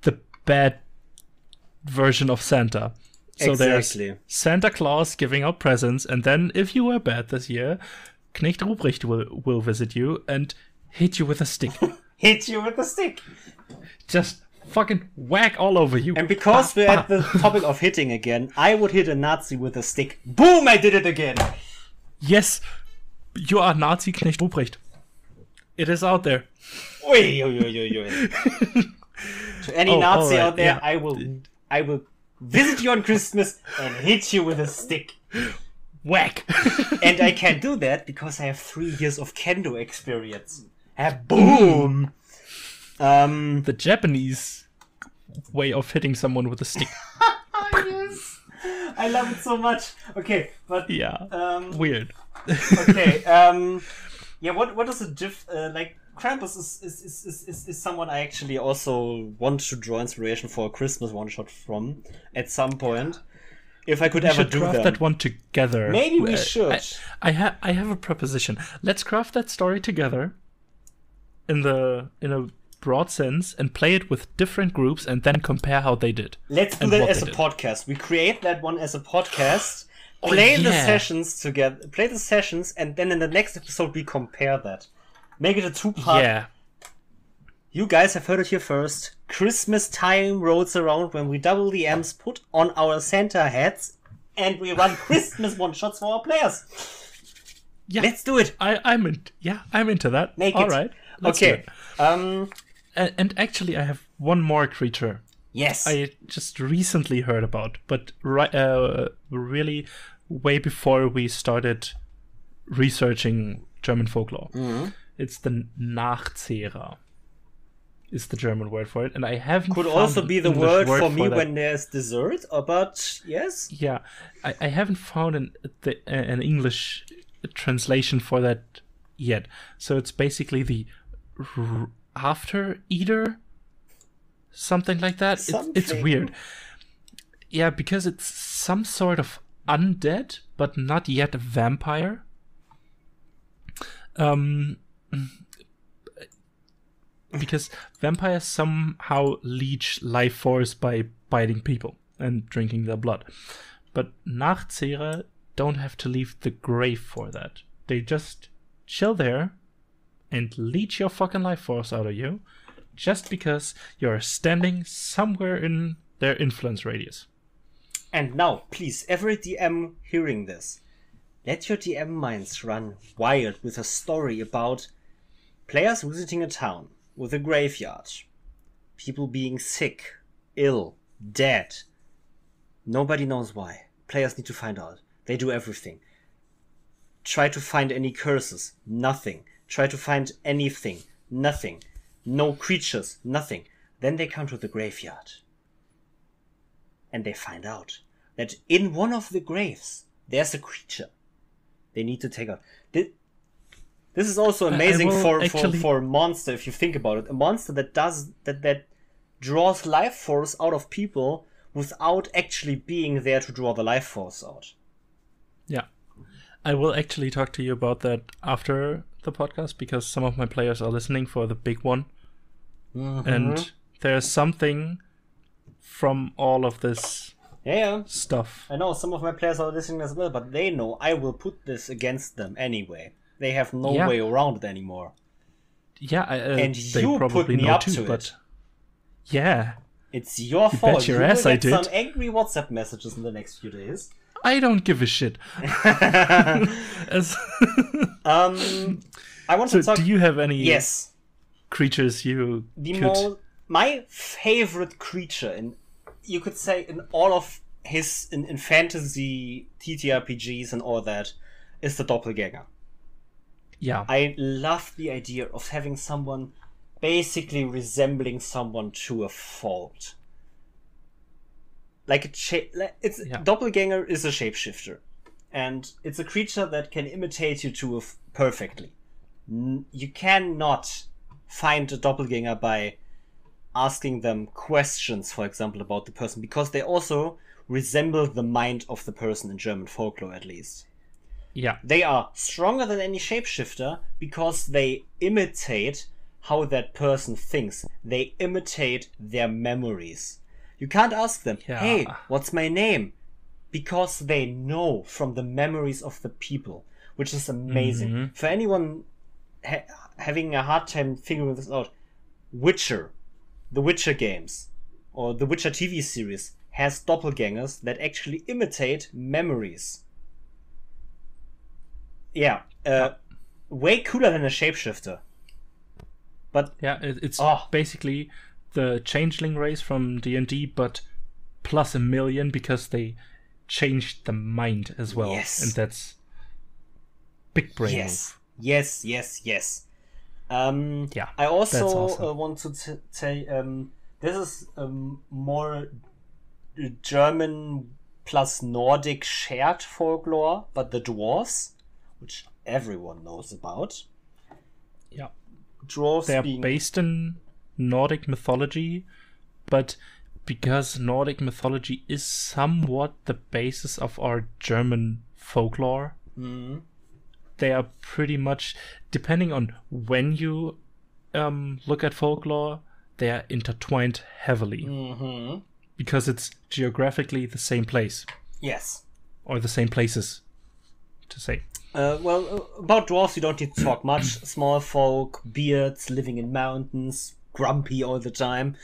The bad version of Santa. So exactly. There's Santa Claus giving out presents, and then if you were bad this year, Knecht Ruprecht will visit you and hit you with a stick. Hit you with a stick. Just fucking whack all over you. And because we're at the topic of hitting again, I would hit a Nazi with a stick. Boom! I did it again. Yes, you are Nazi Knecht Ruprecht. It is out there. Oi. To any Nazi out there, I will visit you on Christmas and hit you with a stick. Whack! And I can do that because I have 3 years of kendo experience. Boom! The Japanese way of hitting someone with a stick. Yes. I love it so much. Okay, but weird. Okay, yeah. What is a diff? Like Krampus is someone I actually also want to draw inspiration for a Christmas one shot from at some point. If I could we ever should do craft that one together. Maybe we should. I have a proposition. Let's craft that story together in a broad sense and play it with different groups and then compare how they did. Let's do that as a podcast. We create that one as a podcast. Play the sessions together. Play the sessions, and then in the next episode we compare that. Make it a 2-part. Yeah. You guys have heard it here first. Christmas time rolls around when we DoubleDMs put on our Santa hats and we run Christmas one-shots for our players. Yeah. Let's do it. I'm into that. Make All it. right. Okay. And actually I have one more creature. Yes. I just recently heard about, but really way before we started researching German folklore. Mm-hmm. It's the Nachzehrer. Is the German word for it, and I haven't. Could found also an be the English word for me that. when there's dessert, but yes. Yeah, I haven't found an English translation for that yet. So it's basically the after eater, something like that. It's weird. Yeah, because it's some sort of undead, but not yet a vampire. Because vampires somehow leech life force by biting people and drinking their blood. But Nachzehrer don't have to leave the grave for that. They just chill there and leech your fucking life force out of you just because you're standing somewhere in their influence radius. And now, please, every DM hearing this, let your DM minds run wild with a story about players visiting a town with a graveyard, people being sick, ill, dead. Nobody knows why. Players need to find out. They do everything. Try to find any curses. Nothing. Try to find anything. Nothing. No creatures. Nothing. Then they come to the graveyard. And they find out that in one of the graves, there's a creature they need to take out. This is also amazing for a monster, if you think about it. A monster that draws life force out of people without actually being there to draw the life force out. Yeah. I will actually talk to you about that after the podcast because some of my players are listening for the big one. Mm-hmm. And there's something from all of this stuff. I know some of my players are listening as well, but they know I will put this against them anyway. They have no way around it anymore. Yeah, and they you probably put me know up too, to but it. Yeah. It's your fault. Bet your ass I did. Some angry WhatsApp messages in the next few days. I don't give a shit. I want to talk. Do you have any Yes. creatures you my favorite creature you could say in all of his in fantasy TTRPGs and all that is the Doppelganger. Yeah. I love the idea of having someone basically resembling someone to a fault. Doppelganger is a shapeshifter, and it's a creature that can imitate you perfectly. You cannot find a doppelganger by asking them questions, for example, about the person, because they also resemble the mind of the person in German folklore, at least. Yeah. They are stronger than any shapeshifter because they imitate how that person thinks. They imitate their memories. You can't ask them, hey, what's my name? Because they know from the memories of the people, which is amazing. Mm-hmm. For anyone having a hard time figuring this out, the Witcher games, or the Witcher TV series, has doppelgangers that actually imitate memories. Yeah, way cooler than a shapeshifter. But yeah, it's basically the changeling race from D&D, but plus 1,000,000 because they changed the mind as well. Yes. And that's big brain move. Yes. I also awesome. want to say this is more German plus Nordic shared folklore, but the dwarves, which everyone knows about. Yeah. Dwarves They're being based in Nordic mythology, but because Nordic mythology is somewhat the basis of our German folklore, they are pretty much, depending on when you look at folklore, they are intertwined heavily. Because it's geographically the same place. Yes. Or the same places, to say. Well, about dwarves, you don't need to talk much. Small folk, beards, living in mountains, grumpy all the time.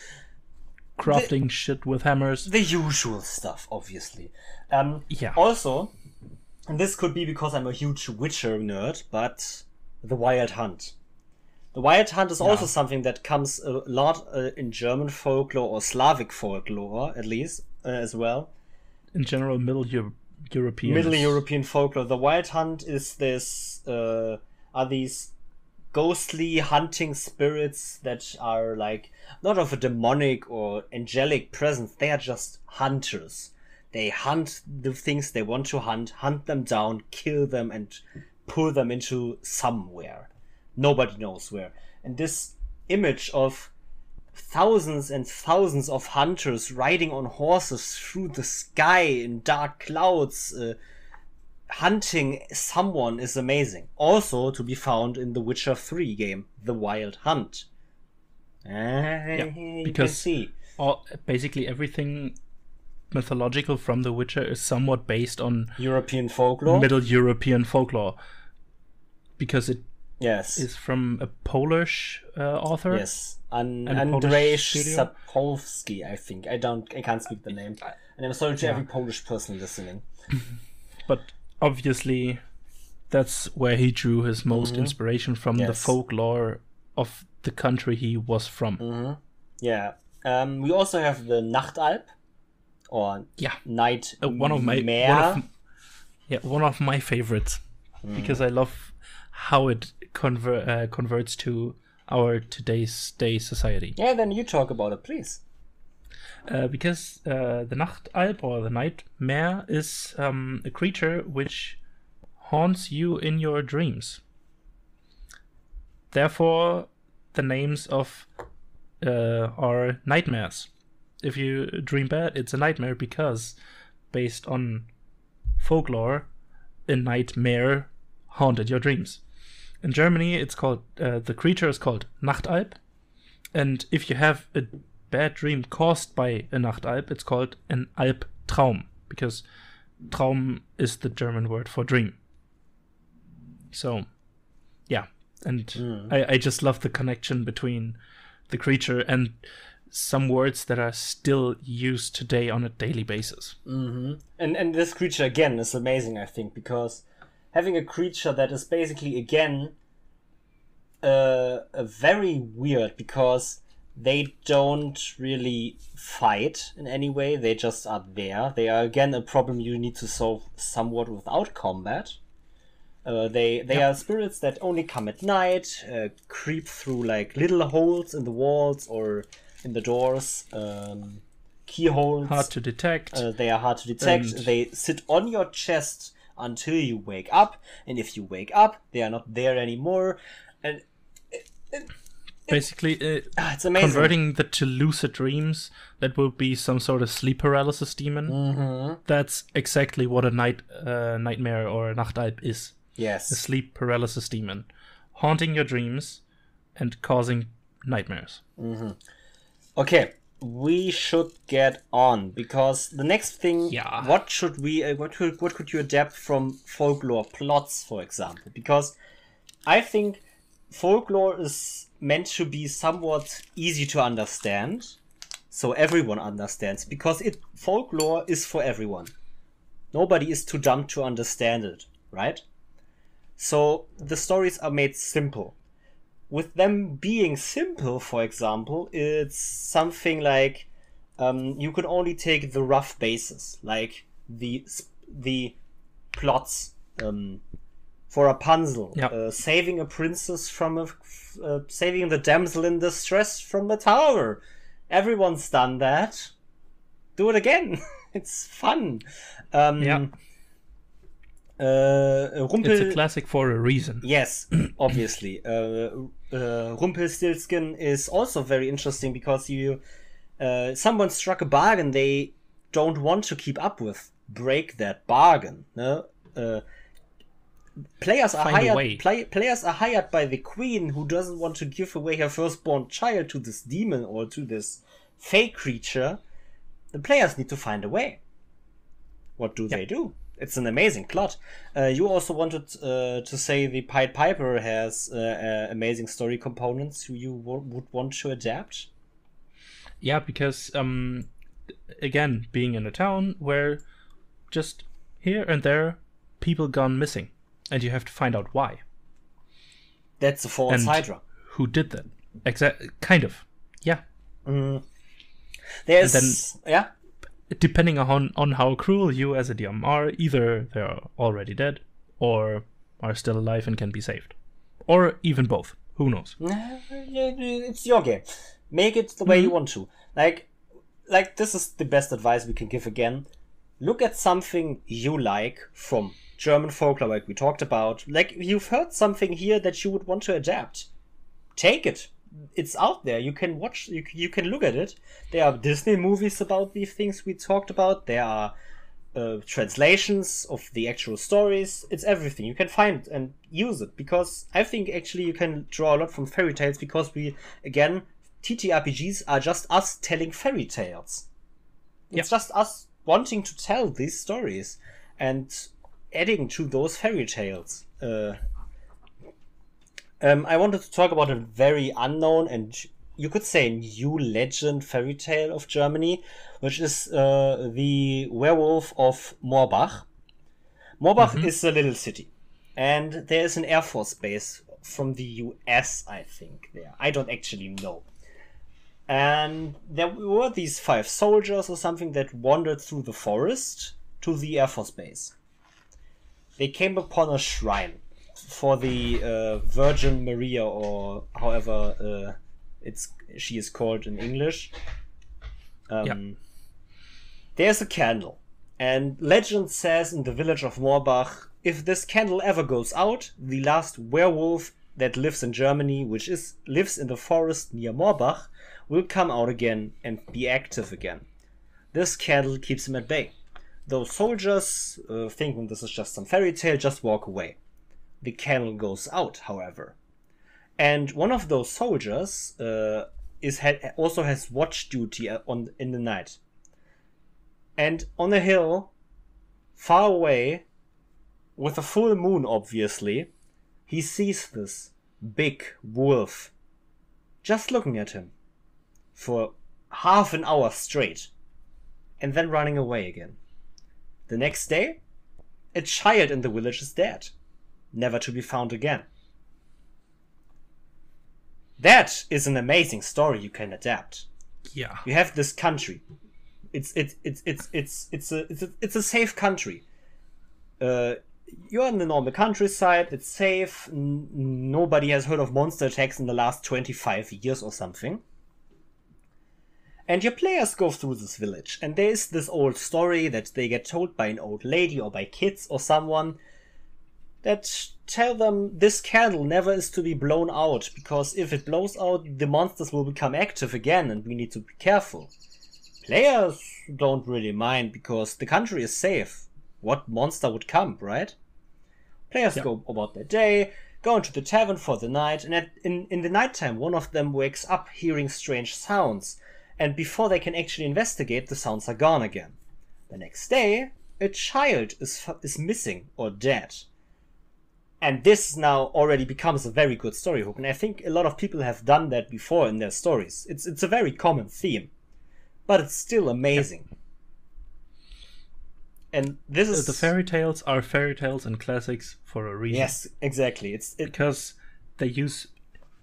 Crafting shit with hammers. The usual stuff, obviously. Yeah. Also, and this could be because I'm a huge Witcher nerd, but the Wild Hunt. The Wild Hunt is also something that comes a lot in German folklore or Slavic folklore, at least, as well. In general, Middle European folklore. The Wild Hunt is this, are these ghostly hunting spirits that are like not of a demonic or angelic presence. They are just hunters. They hunt the things they want to hunt them down, kill them, and pull them into somewhere. Nobody knows where. And this image of thousands and thousands of hunters riding on horses through the sky in dark clouds, hunting someone is amazing. Also to be found in the Witcher 3 game, The Wild Hunt. Because basically everything mythological from The Witcher is somewhat based on European folklore, Middle European folklore, because it yes is from a Polish author. Yes, Andrzej Sapkowski, I think. I can't speak the name, and I'm sorry to every Polish person listening. But obviously, that's where he drew his most inspiration from, the folklore of the country he was from. Yeah. We also have the Nachtalb, or Night one of my favorites, because I love how it converts to our today's day society. Yeah, then you talk about it, please. Because the Nachtalb, or the nightmare, is a creature which haunts you in your dreams. Therefore, the names of are nightmares. If you dream bad, it's a nightmare, because based on folklore, a nightmare haunted your dreams. In Germany, it's called the creature is called Nachtalb, and if you have a bad dream caused by a Nachtalb, it's called an Albtraum, because Traum is the German word for dream. So, yeah, and I just love the connection between the creature and some words that are still used today on a daily basis. And this creature again is amazing, I think, because having a creature that is basically again very weird, because they don't really fight in any way. They just are there. They are again a problem you need to solve somewhat without combat. They are spirits that only come at night, creep through like little holes in the walls or in the doors, keyholes. Hard to detect. They are hard to detect. They sit on your chest until you wake up, and if you wake up, they are not there anymore. And basically, it's amazing. Converting that to lucid dreams, that will be some sort of sleep paralysis demon. That's exactly what a nightmare or a Nachtalb is. Yes. A sleep paralysis demon, haunting your dreams and causing nightmares. Okay, we should get on, because the next thing, what could you adapt from folklore plots, for example? Because I think folklore is meant to be somewhat easy to understand, so everyone understands, because folklore is for everyone. Nobody is too dumb to understand it, right? So the stories are made simple. With them being simple, for example, it's something like you could only take the rough basis, like the plots for Rapunzel, saving a princess from saving the damsel in distress from the tower. Everyone's done that. Do it again. It's fun. Yeah. Rumpel... It's a classic for a reason. Yes, obviously. Rumpelstiltskin is also very interesting because someone struck a bargain they don't want to keep up with. Break that bargain. No? Players are hired by the queen, who doesn't want to give away her firstborn child to this demon or to this fake creature. The players need to find a way. What do they do? It's an amazing plot. You also wanted to say the Pied Piper has amazing story components who you would want to adapt. Yeah, because again, being in a town where just here and there people gone missing, and you have to find out why. That's a false Hydra. Who did that? Kind of. Yeah. There's depending on how cruel you as a DM are, either they're already dead or are still alive and can be saved. Or even both. Who knows? It's your game. Make it the way you want to. Like this is the best advice we can give again. Look at something you like from German folklore, like we talked about. Like, you've heard something here that you would want to adapt. Take it. It's out there. You can watch, you can look at it. There are Disney movies about these things we talked about. There are translations of the actual stories. It's everything. You can find it and use it, because I think actually you can draw a lot from fairy tales, because TTRPGs are just us telling fairy tales. It's just us wanting to tell these stories and adding to those fairy tales. I wanted to talk about a very unknown and you could say new legend fairy tale of Germany, which is the werewolf of Moorbach. Moorbach is a little city, and there is an Air Force base from the US, I think, there. I don't actually know. And there were these 5 soldiers or something that wandered through the forest to the Air Force base. They came upon a shrine for the Virgin Maria, or however she is called in English. There's a candle, and legend says in the village of Moorbach, if this candle ever goes out, the last werewolf that lives in Germany, lives in the forest near Moorbach, will come out again and be active again. This candle keeps him at bay. Those soldiers, thinking this is just some fairy tale, just walk away. The candle goes out, however. And one of those soldiers also has watch duty in the night. And on a hill, far away, with a full moon obviously, he sees this big wolf just looking at him for half an hour straight, and then running away again. The next day, a child in the village is dead, never to be found again. That is an amazing story you can adapt. Yeah. You have this country. It's a safe country. You're in the normal countryside. It's safe. Nobody has heard of monster attacks in the last 25 years or something. And your players go through this village, and there is this old story that they get told by an old lady or by kids or someone that tell them this candle never is to be blown out, because if it blows out, the monsters will become active again and we need to be careful. Players don't really mind because the country is safe. What monster would come, right? Players go about their day, go into the tavern for the night, and in the nighttime one of them wakes up hearing strange sounds, and before they can actually investigate, the sounds are gone again. The next day, a child is missing or dead. And this now already becomes a very good story hook, and I think a lot of people have done that before in their stories. It's a very common theme, but it's still amazing. And this is... The fairy tales are fairy tales and classics for a reason. Yes, exactly. Because they use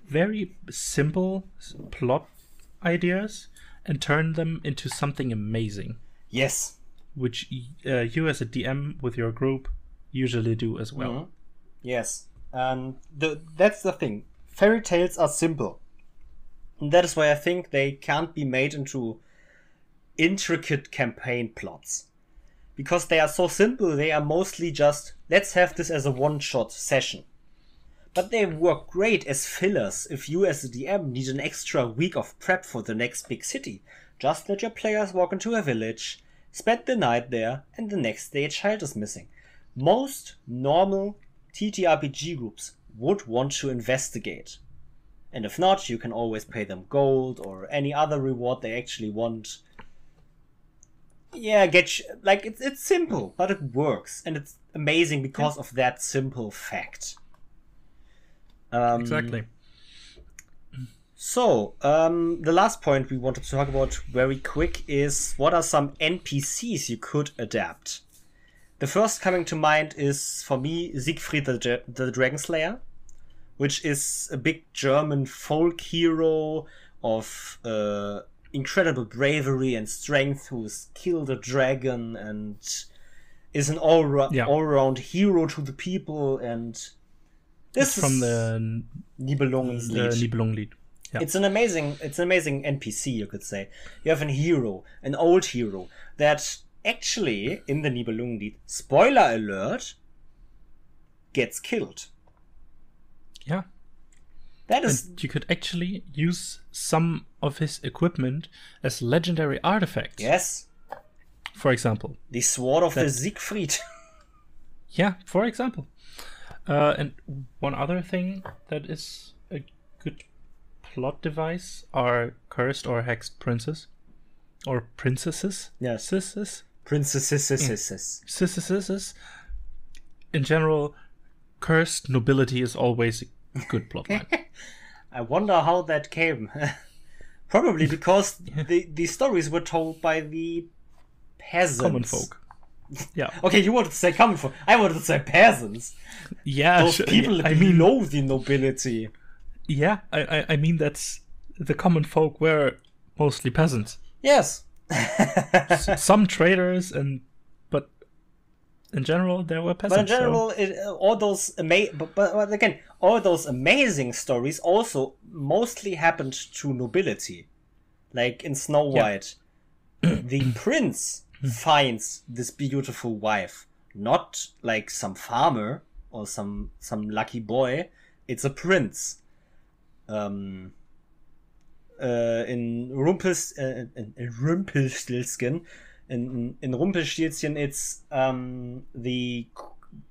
very simple plot ideas and turn them into something amazing. Yes. Which you as a DM with your group usually do as well. Mm-hmm. Yes. That's the thing. Fairy tales are simple. And that is why I think they can't be made into intricate campaign plots. Because they are so simple, they are mostly just, let's have this as a one-shot session. But they work great as fillers if you as a DM need an extra week of prep for the next big city. Just let your players walk into a village, spend the night there, and the next day a child is missing. Most normal TTRPG groups would want to investigate. And if not, you can always pay them gold or any other reward they actually want. Yeah, it's simple, but it works. And it's amazing because of that simple fact. Exactly. So, the last point we wanted to talk about very quick is what are some NPCs you could adapt. The first coming to mind is, for me, Siegfried the Dragon Slayer, which is a big German folk hero of incredible bravery and strength who's killed a dragon and is an all-around hero to the people. And this is from the Nibelungenlied. Yeah. It's an amazing NPC, you could say. You have an old hero that actually in the Nibelungenlied, spoiler alert, gets killed. Yeah. That is. And you could actually use some of his equipment as legendary artifacts. Yes. For example, the sword of the Siegfried. Yeah, for example. And one other thing that is a good plot device are cursed or hexed princes. Or princesses. Yes. Princesses. In general, cursed nobility is always a good plotline. I wonder how that came. Probably because the stories were told by the peasants. Common folk. Yeah. Okay, you wanted to say common folk. I wanted to say peasants. Yeah. Those people below the nobility. Yeah, I mean that's the common folk were mostly peasants. Yes. Some traders but in general there were peasants. But in general, all those amazing stories also mostly happened to nobility. Like in Snow White, the prince finds this beautiful wife, not like some farmer or some lucky boy. It's a prince. In Rumpelstiltskin, in Rumpelstiltskin, it's the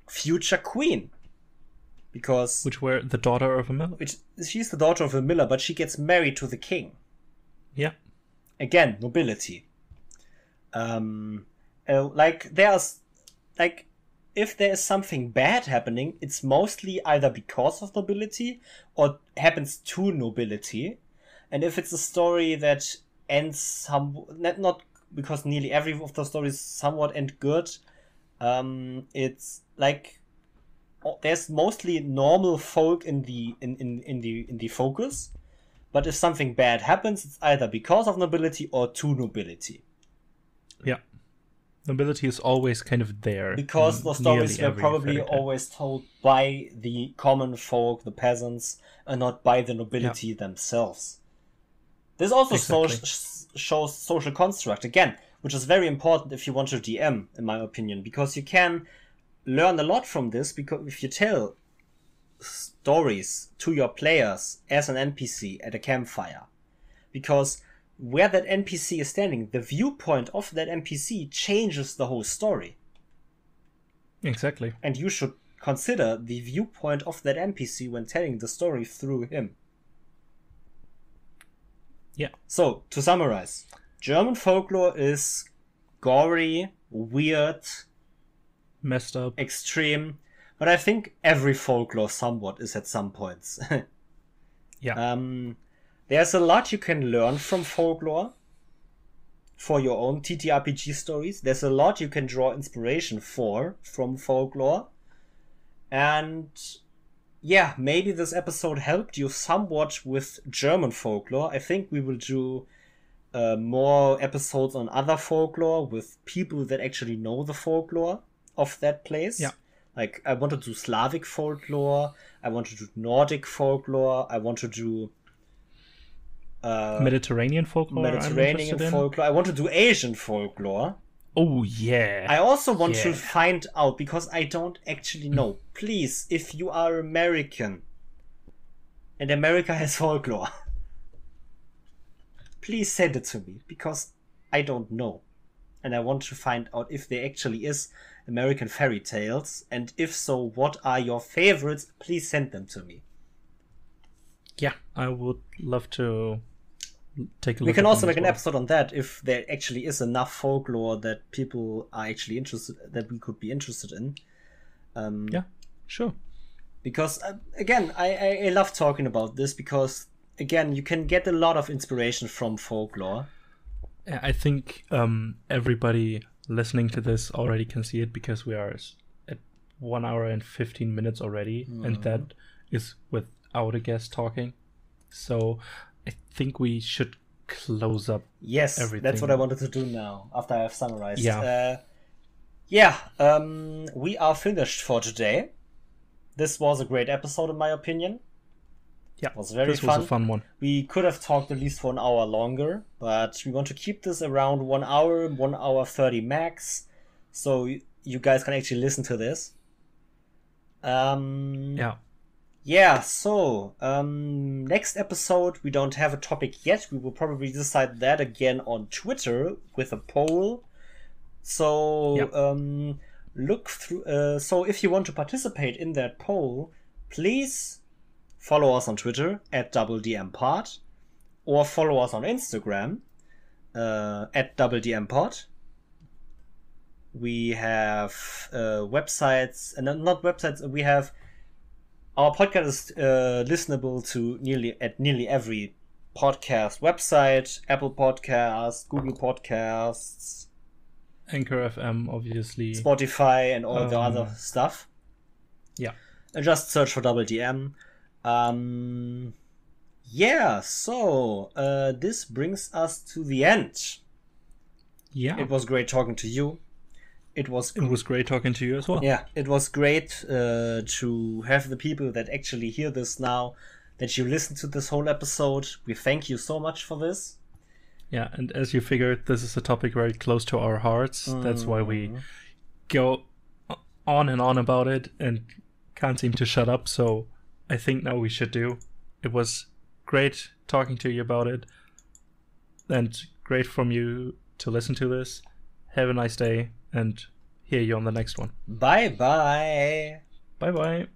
future queen, which were the daughter of a miller. She's the daughter of a miller, but she gets married to the king. Yeah. Again, nobility. If there is something bad happening, it's mostly either because of nobility or happens to nobility. And if it's a story that ends not because nearly every of the stories somewhat end good, it's like there's mostly normal folk in the focus. But if something bad happens, it's either because of nobility or to nobility. Yeah. Nobility is always kind of there. Because the stories were probably always told by the common folk, the peasants, and not by the nobility themselves. This also shows social construct, again, which is very important if you want to DM, in my opinion, because you can learn a lot from this, because if you tell stories to your players as an NPC at a campfire, because where that NPC is standing, the viewpoint of that NPC changes the whole story. Exactly. And you should consider the viewpoint of that NPC when telling the story through him. Yeah. So, to summarize, German folklore is gory, weird, messed up, extreme, but I think every folklore somewhat is at some points. Yeah. There's a lot you can learn from folklore for your own TTRPG stories. There's a lot you can draw inspiration from folklore. And yeah, maybe this episode helped you somewhat with German folklore. I think we will do more episodes on other folklore with people that actually know the folklore of that place. Yeah. Like, I want to do Slavic folklore. I want to do Nordic folklore. I want to do Mediterranean folklore. Mediterranean folklore. I want to do Asian folklore. Oh, yeah. I also want to find out, because I don't actually know. Please, if you are American and America has folklore, please send it to me, because I don't know. And I want to find out if there actually is American fairy tales, and if so, what are your favorites? Please send them to me. Yeah, I would love to take a look. We can also make an episode on that, if there actually is enough folklore that people are actually interested, that we could be interested in. Yeah, sure. Because again, I love talking about this, because again, you can get a lot of inspiration from folklore. I think everybody listening to this already can see it, because we are at 1 hour and 15 minutes already, and that is without a guest talking. So I think we should close up. Yes, everything. That's what I wanted to do now, after I have summarized. We are finished for today. This was a great episode, in my opinion. Yeah, it was very fun. This was a fun one. We could have talked at least for an hour longer, but we want to keep this around 1 hour, 1 hour 30 max, so you guys can actually listen to this. Next episode, we don't have a topic yet. We will probably decide that again on Twitter with a poll. So look through. So if you want to participate in that poll, please follow us on Twitter at DoubleDMPod, or follow us on Instagram at DoubleDMPod. We have websites, and not websites. We have our podcast is listenable to nearly every podcast website: Apple Podcasts, Google Podcasts, Anchor FM, obviously, Spotify, and all the other stuff. Yeah, and just search for DoubleDM. This brings us to the end. Yeah, it was great talking to you. It was great talking to you as well. Yeah, it was great to have the people that actually hear this now, that you listen to this whole episode. We thank you so much for this. Yeah, and as you figured, this is a topic very close to our hearts. That's why we go on and on about it and can't seem to shut up. So I think now we should do. It was great talking to you about it, and great from you to listen to this. Have a nice day, and hear you on the next one. Bye bye. Bye bye.